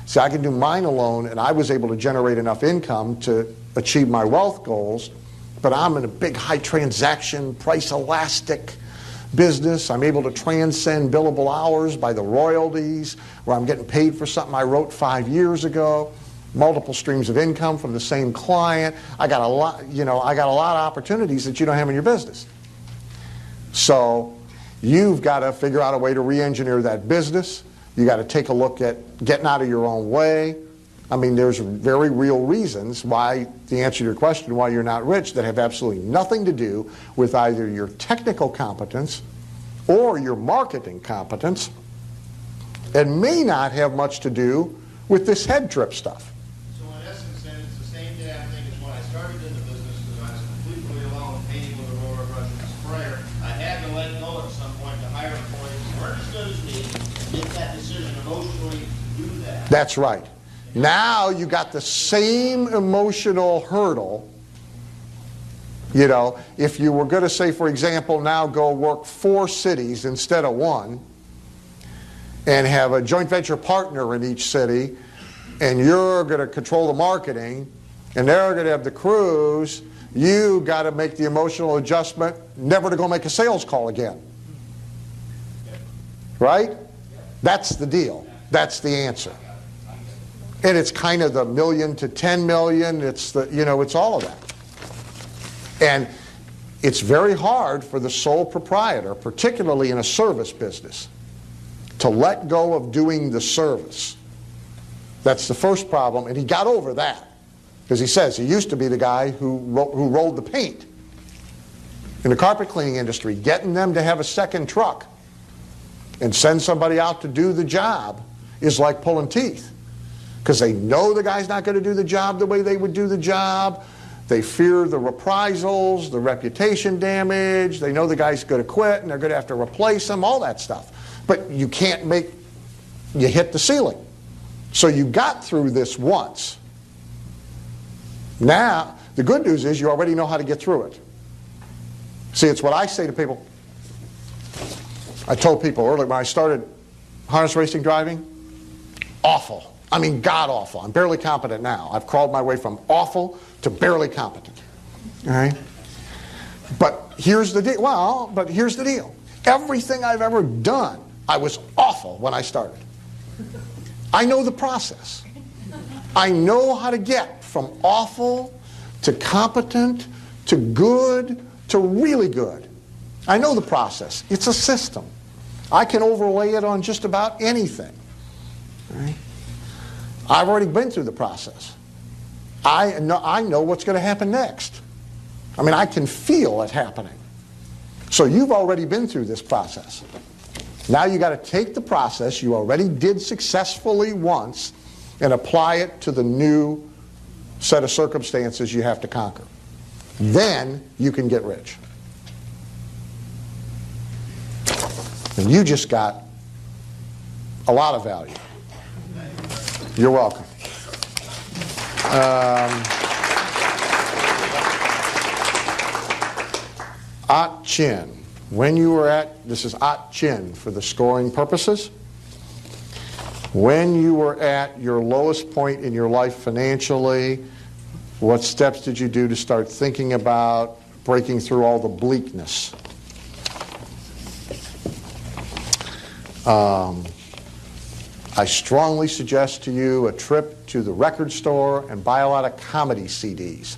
see, I can do mine alone, and I was able to generate enough income to achieve my wealth goals. But I'm in a big high transaction, price elastic business. I'm able to transcend billable hours by the royalties, where I'm getting paid for something I wrote 5 years ago. Multiple streams of income from the same client. I got a lot, I got a lot of opportunities that you don't have in your business. So you've got to figure out a way to re-engineer that business. You got to take a look at getting out of your own way. I mean, there's very real reasons why, the answer to your question, why you're not rich, that have absolutely nothing to do with either your technical competence or your marketing competence, and may not have much to do with this head trip stuff. So in essence, then, it's the same damn thing as when I started in the business, because I was completely alone, painting with a roller brush and a sprayer. I had to let go at some point to hire employees who weren't as good as me, and make that decision emotionally to do that. That's right. Now you got the same emotional hurdle. If you were going to say, for example, now go work 4 cities instead of 1, and have a joint venture partner in each city, and you're going to control the marketing, and they're going to have the crews, you got to make the emotional adjustment never to go make a sales call again. Right? That's the deal. That's the answer. And it's kind of the $1 million to $10 million. It's it's all of that. And it's very hard for the sole proprietor, particularly in a service business, to let go of doing the service. That's the first problem, and he got over that. Because he says he used to be the guy who rolled the paint in the carpet cleaning industry. Getting them to have a second truck and send somebody out to do the job is like pulling teeth. Because they know the guy's not going to do the job the way they would do the job. They fear the reprisals, the reputation damage. They know the guy's going to quit and they're going to have to replace him, all that stuff. But you hit the ceiling. So you got through this once. Now, the good news is you already know how to get through it. See, it's what I say to people. I told people earlier when I started harness racing driving, awful. I mean, god-awful. I'm barely competent now. I've crawled my way from awful to barely competent. All right? But here's the deal. Everything I've ever done, I was awful when I started. I know the process. I know how to get from awful to competent to good to really good. I know the process. It's a system. I can overlay it on just about anything. All right? I've already been through the process. I know what's going to happen next. I mean, I can feel it happening. So you've already been through this process. Now you got to take the process you already did successfully once and apply it to the new set of circumstances you have to conquer. Then you can get rich. And you just got a lot of value. You're welcome. At Chin. When you were at, this is At Chin for the scoring purposes. When you were at your lowest point in your life financially, what steps did you do to start thinking about breaking through all the bleakness? I strongly suggest to you a trip to the record store and buy a lot of comedy CDs.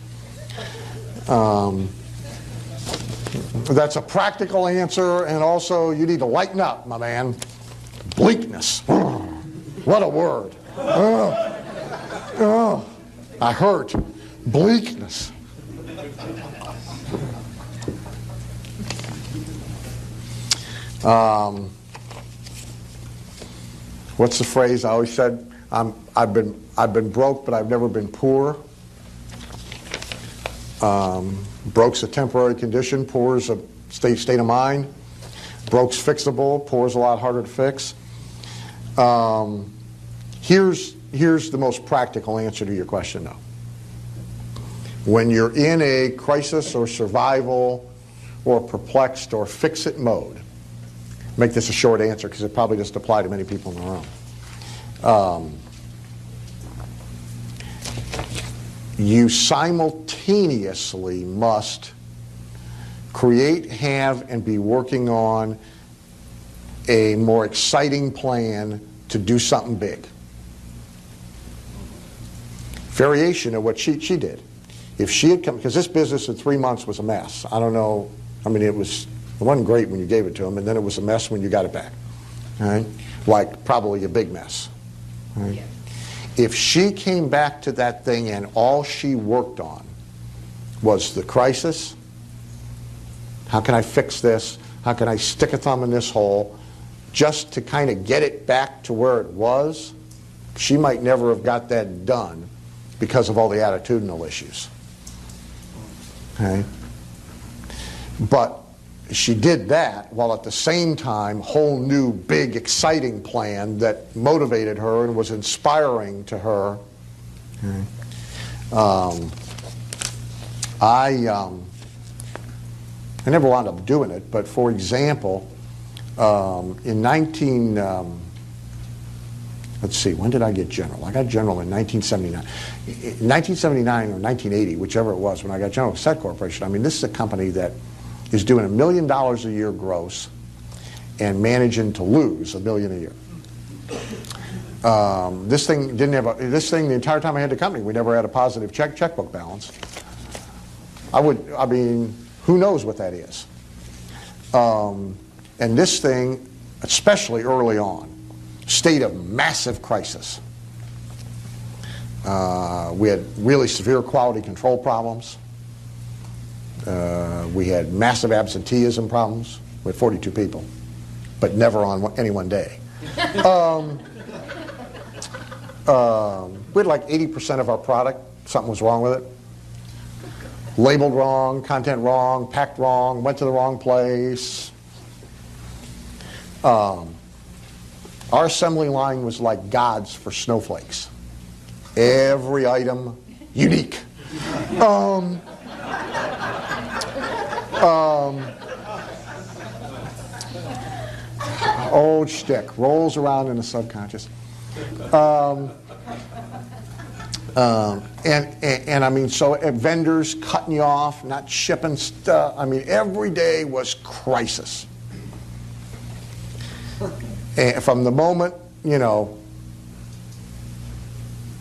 That's a practical answer, and also you need to lighten up, my man. Bleakness. What a word. I hurt. Bleakness. What's the phrase I always said? I've been broke, but I've never been poor. Broke's a temporary condition. Poor is a state of mind. Broke's fixable. Poor is a lot harder to fix. Here's the most practical answer to your question, though. When you're in a crisis or survival or perplexed or fix-it mode, make this a short answer because it probably doesn't apply to many people in the room. You simultaneously must create, have, and be working on a more exciting plan to do something big. Variation of what she did. If she had come, because this business in 3 months was a mess. I don't know, I mean, it wasn't great when you gave it to them, and then it was a mess when you got it back. All right? Like probably a big mess. All right? If she came back to that thing and all she worked on was the crisis, how can I fix this? How can I stick a thumb in this hole? Just to kind of get it back to where it was, she might never have got that done because of all the attitudinal issues. Okay? But she did that while at the same time, whole new, big, exciting plan that motivated her and was inspiring to her. Okay. I never wound up doing it, but for example, in let's see, when did I get General? I got General in 1979. In 1979 or 1980, whichever it was, when I got General Cassette Corporation, I mean, this is a company that is doing $1 million a year gross and managing to lose $1 million a year. This thing the entire time I had the company, we never had a positive checkbook balance. I mean, who knows what that is? And this thing, especially early on, state of massive crisis. We had really severe quality control problems. We had massive absenteeism problems. We had 42 people, but never on any one day. We had like 80% of our product, something was wrong with it. Labeled wrong, content wrong, packed wrong, went to the wrong place. Our assembly line was like God's for snowflakes. Every item unique. Old shtick, rolls around in the subconscious. And I mean, so vendors cutting you off, not shipping stuff. I mean, every day was crisis. And from the moment, you know,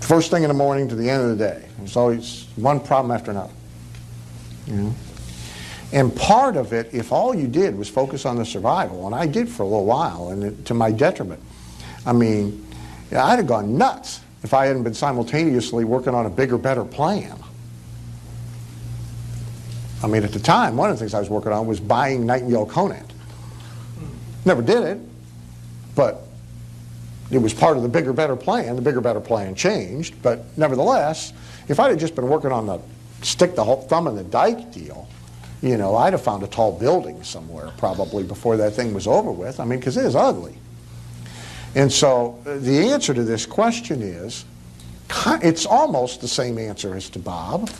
first thing in the morning to the end of the day, there's always one problem after another. You know? And part of it, if all you did was focus on the survival, and I did for a little while, and to my detriment, I mean, I'd have gone nuts if I hadn't been simultaneously working on a bigger, better plan. I mean, at the time, one of the things I was working on was buying Nightingale Conant. Never did it, but it was part of the bigger, better plan. The bigger, better plan changed, but nevertheless, if I'd have just been working on the stick the whole thumb in the dike deal, you know, I'd have found a tall building somewhere probably before that thing was over with. I mean, because it is ugly. And so the answer to this question is, it's almost the same answer as to Bob.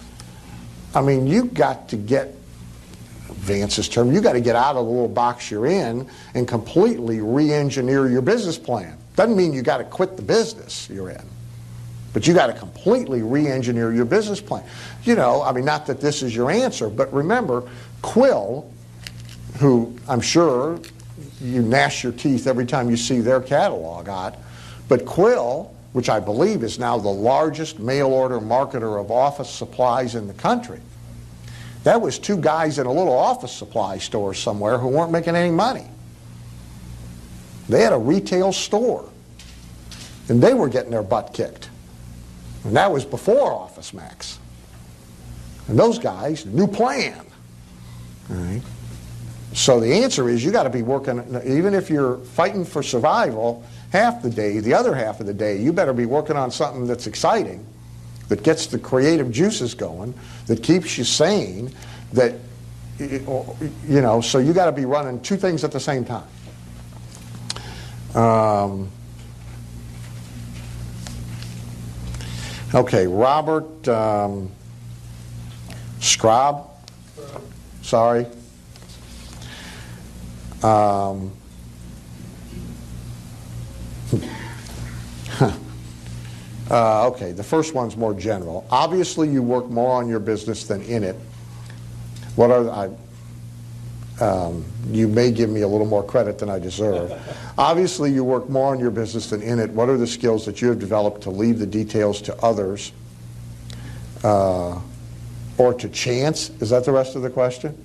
I mean, you got to get, Vance's term, you got to get out of the little box you're in and completely re-engineer your business plan. Doesn't mean you got to quit the business you're in, but you got to completely re-engineer your business plan. You know, I mean, not that this is your answer, but remember, Quill, who I'm sure you gnash your teeth every time you see their catalog out, but Quill, which I believe is now the largest mail order marketer of office supplies in the country, That was two guys in a little office supply store somewhere who weren't making any money. They had a retail store, and they were getting their butt kicked. And that was before Office Max. And those guys, new plan. All right. So the answer is you got to be working, even if you're fighting for survival half the day, the other half of the day, you better be working on something that's exciting, that gets the creative juices going, that keeps you sane, that, you know, so you got to be running two things at the same time. Okay, Robert Scrobb, sorry. Okay, the first one's more general. Obviously, you work more on your business than in it. What are you may give me a little more credit than I deserve. Obviously, you work more on your business than in it. What are the skills that you have developed to leave the details to others or to chance? Is that the rest of the question?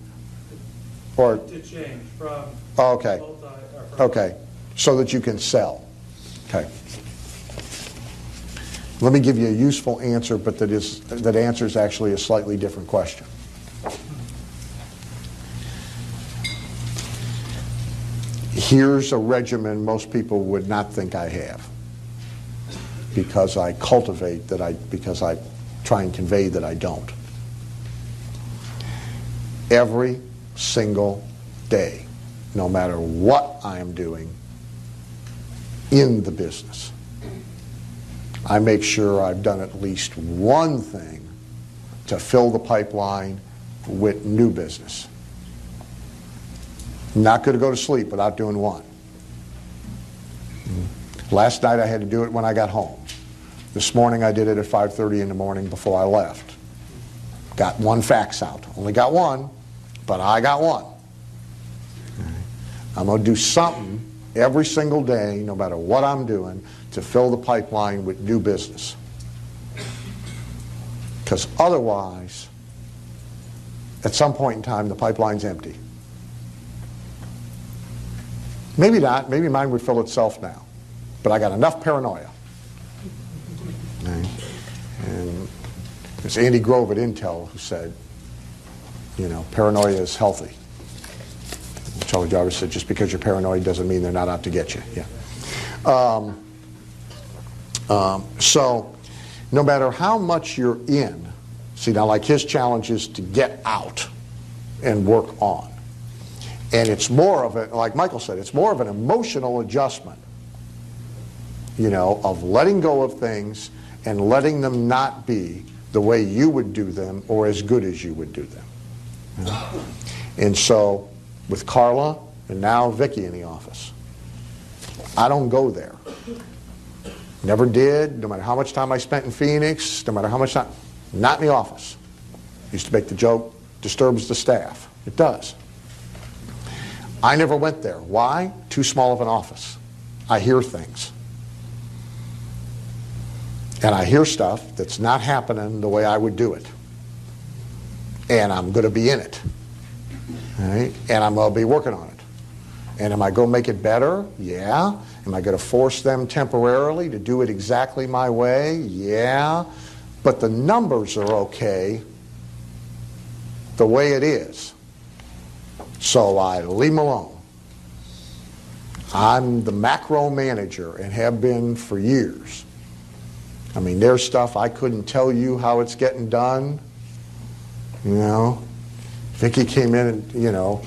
Or To change from. okay. From Okay, so that you can sell. Okay. Let me give you a useful answer, but that answers actually a slightly different question. Here's a regimen most people would not think I have, because I cultivate that because I try and convey that I don't. Every single day, no matter what I am doing in the business, I make sure I've done at least one thing to fill the pipeline with new business. I'm not going to go to sleep without doing one. Last night I had to do it when I got home. This morning I did it at 5:30 in the morning before I left. Got one fax out. Only got one, but I got one. I'm going to do something every single day, no matter what I'm doing, to fill the pipeline with new business. Because otherwise, at some point in time, the pipeline's empty. Maybe not. Maybe mine would fill itself now. But I got enough paranoia. Okay. And it's Andy Grove at Intel who said, you know, paranoia is healthy. Charlie Jarvis said, just because you're paranoid doesn't mean they're not out to get you. Yeah. So no matter how much you're in, see now like his challenge is to get out and work on. And it's more of a, like Michael said, it's more of an emotional adjustment, you know, of letting go of things and letting them not be the way you would do them or as good as you would do them. You know? And so with Carla and now Vicki in the office, I don't go there. Never did, no matter how much time I spent in Phoenix, no matter how much time, not in the office. Used to make the joke, disturbs the staff. It does. I never went there. Why? Too small of an office. I hear things. And I hear stuff that's not happening the way I would do it. And I'm going to be in it. All right? And I'm going to be working on it. And am I going to make it better? Yeah. Am I going to force them temporarily to do it exactly my way? Yeah. But the numbers are okay the way it is. So I leave them alone. I'm the macro manager and have been for years. I mean, there's stuff I couldn't tell you how it's getting done. You know, Vicki came in and, you know,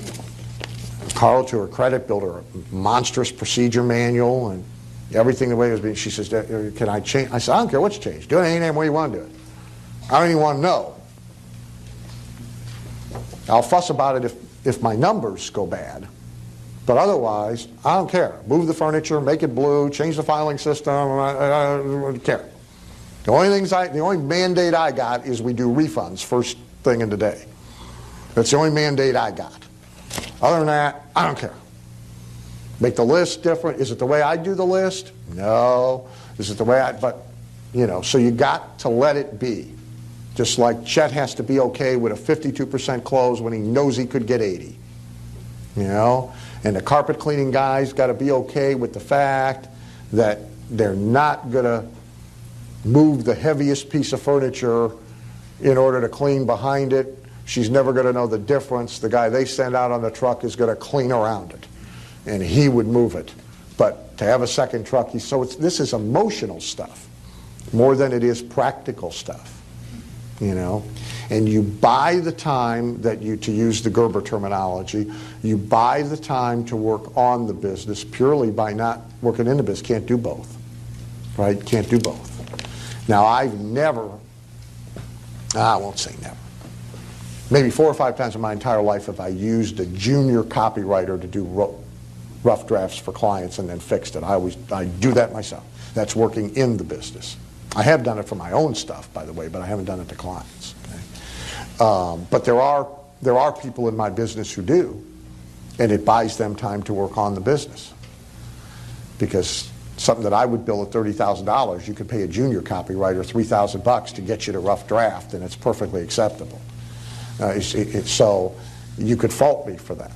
Carl to her credit built her a monstrous procedure manual and everything the way it was being. She says, can I change? I said, I don't care what's changed. Do it any way you want to do it. I don't even want to know. I'll fuss about it if my numbers go bad. But otherwise, I don't care. Move the furniture, make it blue, change the filing system, I don't care. The only mandate I got is we do refunds first thing in the day. That's the only mandate I got. Other than that, I don't care. Make the list different. Is it the way I do the list? No. Is it the way but, you know, so you got to let it be. Just like Chet has to be okay with a 52% close when he knows he could get 80. You know? And the carpet cleaning guy's got to be okay with the fact that they're not going to move the heaviest piece of furniture in order to clean behind it. She's never going to know the difference. The guy they send out on the truck is going to clean around it, and he would move it. But to have a second truck, this is emotional stuff more than it is practical stuff, you know. And you buy the time that to use the Gerber terminology, you buy the time to work on the business purely by not working in the business. Can't do both, right? Can't do both. Now, I've never, I won't say never, maybe 4 or 5 times in my entire life have I used a junior copywriter to do rough drafts for clients and then fixed it. I do that myself. That's working in the business. I have done it for my own stuff, by the way, but I haven't done it to clients. Okay? But there are people in my business who do, and it buys them time to work on the business. Because something that I would bill at $30,000, you could pay a junior copywriter $3,000 to get you to rough draft, and it's perfectly acceptable. So you could fault me for that.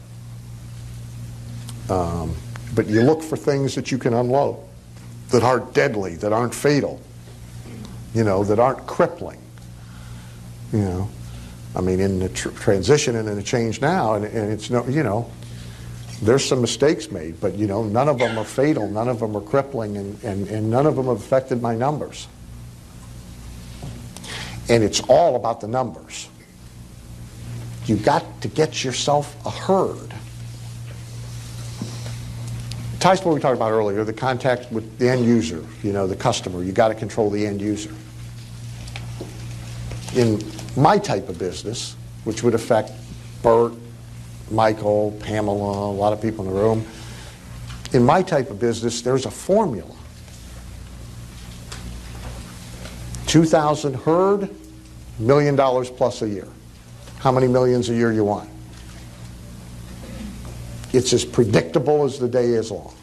But you look for things that you can unload, that aren't deadly, that aren't fatal, you know, that aren't crippling. You know, I mean, in the transition and in the change now, and it's no, you know, there's some mistakes made, but you know, none of them are fatal, none of them are crippling, and none of them have affected my numbers. And it's all about the numbers. You got to get yourself a herd. It ties to what we talked about earlier, the contact with the end user, you know, the customer. You got to control the end user. In my type of business, which would affect Bert, Michael, Pamela, a lot of people in the room, in my type of business, there's a formula. 2,000 herd, $1 million plus a year. How many millions a year you want? It's as predictable as the day is long.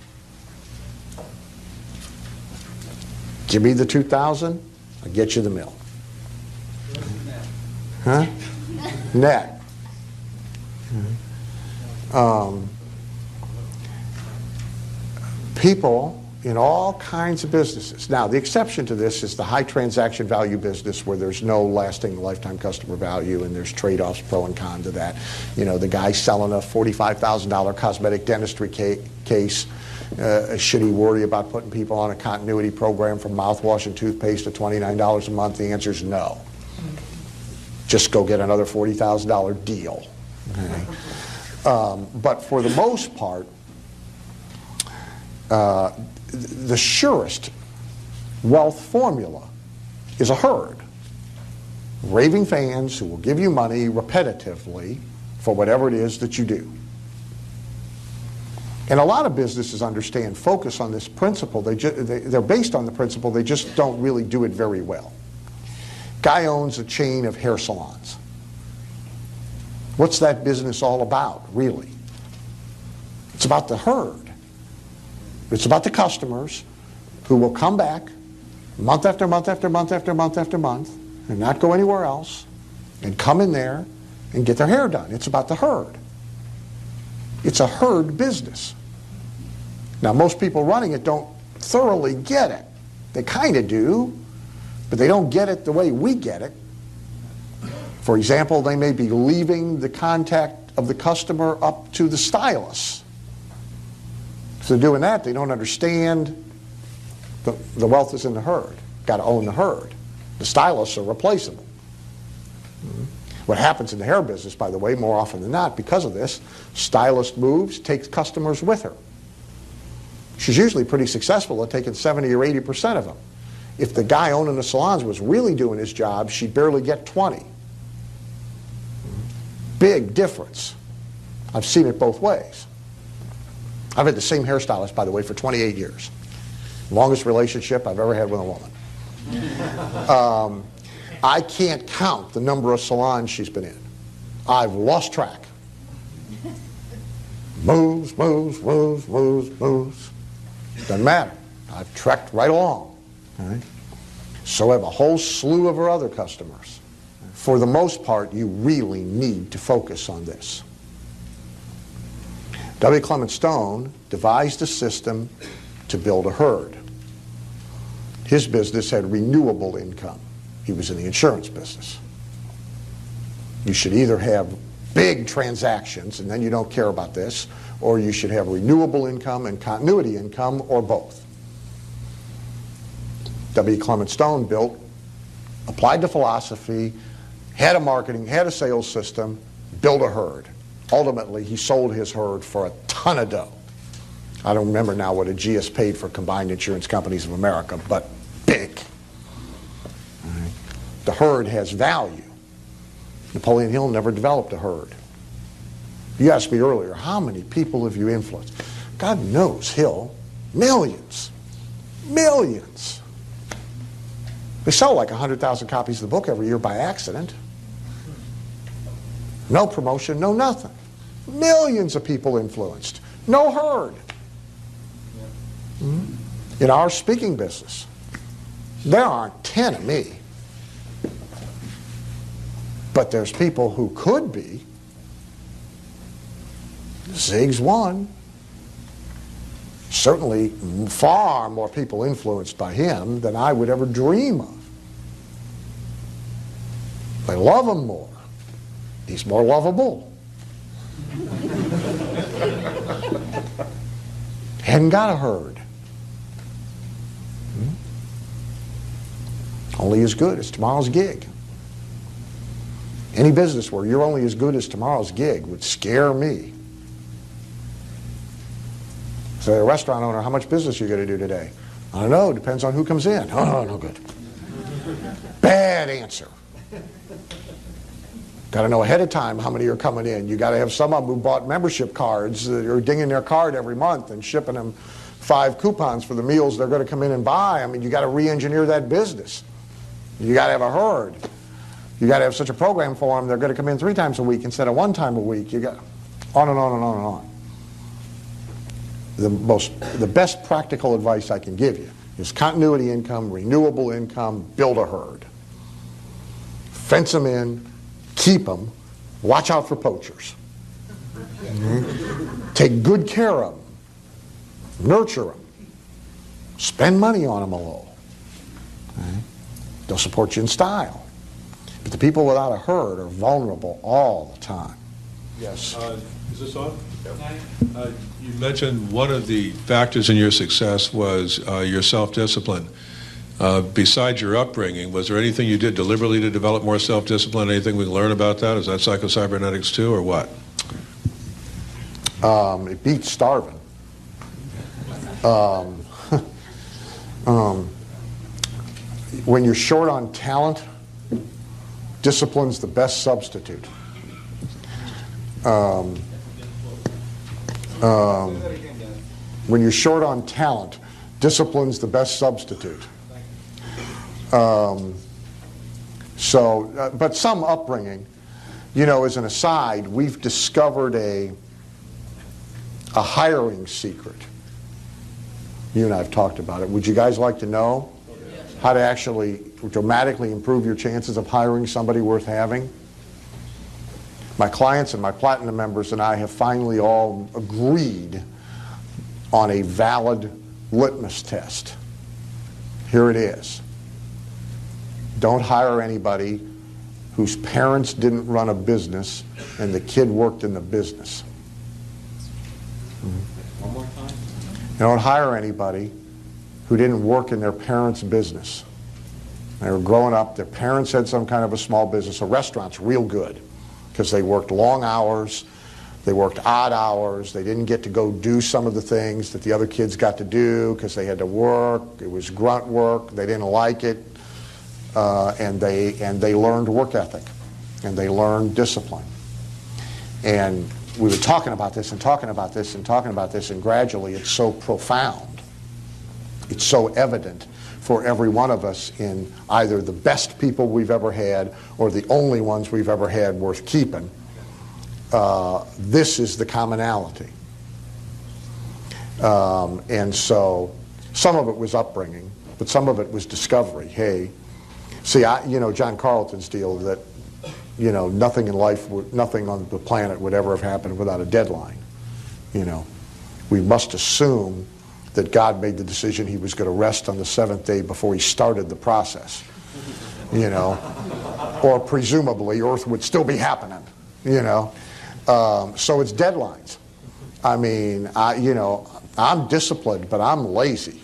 Give me the 2,000, I'll get you the mill. Huh? Net. People in all kinds of businesses. Now, the exception to this is the high transaction value business where there's no lasting lifetime customer value and there's trade-offs, pro and con to that. You know, the guy selling a $45,000 cosmetic dentistry case, should he worry about putting people on a continuity program from mouthwash and toothpaste at $29 a month? The answer is no. Just go get another $40,000 deal. Okay? But for the most part, the surest wealth formula is a herd. Raving fans who will give you money repetitively for whatever it is that you do. And a lot of businesses understand, focus on this principle. They're based on the principle, they just don't really do it very well. Guy owns a chain of hair salons. What's that business all about, really? It's about the herd. It's about the customers who will come back month after month after month after month after month and not go anywhere else and come in there and get their hair done. It's about the herd. It's a herd business. Now, most people running it don't thoroughly get it. They kind of do, but they don't get it the way we get it. For example, they may be leaving the contact of the customer up to the stylist. If they're doing that, they don't understand the wealth is in the herd. Got to own the herd. The stylists are replaceable. What happens in the hair business, by the way, more often than not, because of this, stylist moves, takes customers with her. She's usually pretty successful at taking 70 or 80% of them. If the guy owning the salons was really doing his job, she'd barely get 20. Big difference. I've seen it both ways. I've had the same hairstylist, by the way, for 28 years. Longest relationship I've ever had with a woman. I can't count the number of salons she's been in. I've lost track. Moves, moves, moves, moves, moves. Doesn't matter. I've trekked right along. Right? So have a whole slew of her other customers. for the most part, you really need to focus on this. W. Clement Stone devised a system to build a herd. His business had renewable income. He was in the insurance business. You should either have big transactions, and then you don't care about this, or you should have renewable income and continuity income, or both. W. Clement Stone applied the philosophy, had a marketing, had a sales system, built a herd. Ultimately, he sold his herd for a ton of dough. I don't remember now what a GS paid for Combined Insurance Companies of America, but big. Right. The herd has value. Napoleon Hill never developed a herd. You asked me earlier, how many people have you influenced? God knows, Hill, millions. Millions. They sell like 100,000 copies of the book every year by accident. No promotion, no nothing. Millions of people influenced. No herd. In our speaking business, there aren't 10 of me. But there's people who could be. Zig's one. Certainly far more people influenced by him than I would ever dream of. They love him more. He's more lovable. Hadn't got a herd. Only as good as tomorrow's gig. Any business where you're only as good as tomorrow's gig would scare me. Say, a restaurant owner, how much business are you going to do today? I don't know, depends on who comes in. Oh, no good. Bad answer. Got to know ahead of time how many are coming in. You got to have some of them who bought membership cards that are dinging their card every month and shipping them 5 coupons for the meals they're going to come in and buy. I mean, you got to re-engineer that business. You got to have a herd. You got to have such a program for them. They're going to come in 3 times a week instead of 1 time a week. You got on and on and on and on. The best practical advice I can give you is continuity income, renewable income, build a herd. Fence them in, keep them, watch out for poachers. Take good care of them, nurture them, spend money on them a little. They'll support you in style. But the people without a herd are vulnerable all the time. Yes? Is this on? You mentioned one of the factors in your success was your self-discipline. Besides your upbringing, was there anything you did deliberately to develop more self-discipline? Anything we can learn about that? Is that psycho-cybernetics too, or what? It beats starving. When you're short on talent, discipline's the best substitute. When you're short on talent, discipline's the best substitute. But some upbringing, you know, as an aside, we've discovered a hiring secret. You and I have talked about it. Would you guys like to know how to actually dramatically improve your chances of hiring somebody worth having? My clients and my platinum members and I have finally all agreed on a valid litmus test. Here it is. Don't hire anybody whose parents didn't run a business and the kid worked in the business. One more time. Don't hire anybody who didn't work in their parents' business. They were growing up, their parents had some kind of a small business. A restaurant's real good because they worked long hours, they worked odd hours, they didn't get to go do some of the things that the other kids got to do because they had to work. It was grunt work, they didn't like it, and they learned work ethic, and they learned discipline. And we were talking about this and talking about this and talking about this, and gradually it's so profound. It's so evident for every one of us in either the best people we've ever had or the only ones we've ever had worth keeping. This is the commonality. And so some of it was upbringing, but some of it was discovery. Hey, see, you know John Carlton's deal that You know, nothing in life, nothing on the planet would ever have happened without a deadline. You know, we must assume that God made the decision he was going to rest on the seventh day before he started the process. You know, or presumably Earth would still be happening. You know, so it's deadlines. I mean, you know, I'm disciplined, but I'm lazy.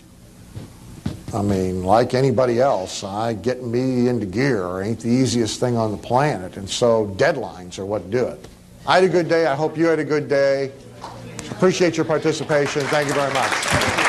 I mean, like anybody else, getting me into gear ain't the easiest thing on the planet, and so deadlines are what do it. I had a good day. I hope you had a good day. Appreciate your participation. Thank you very much.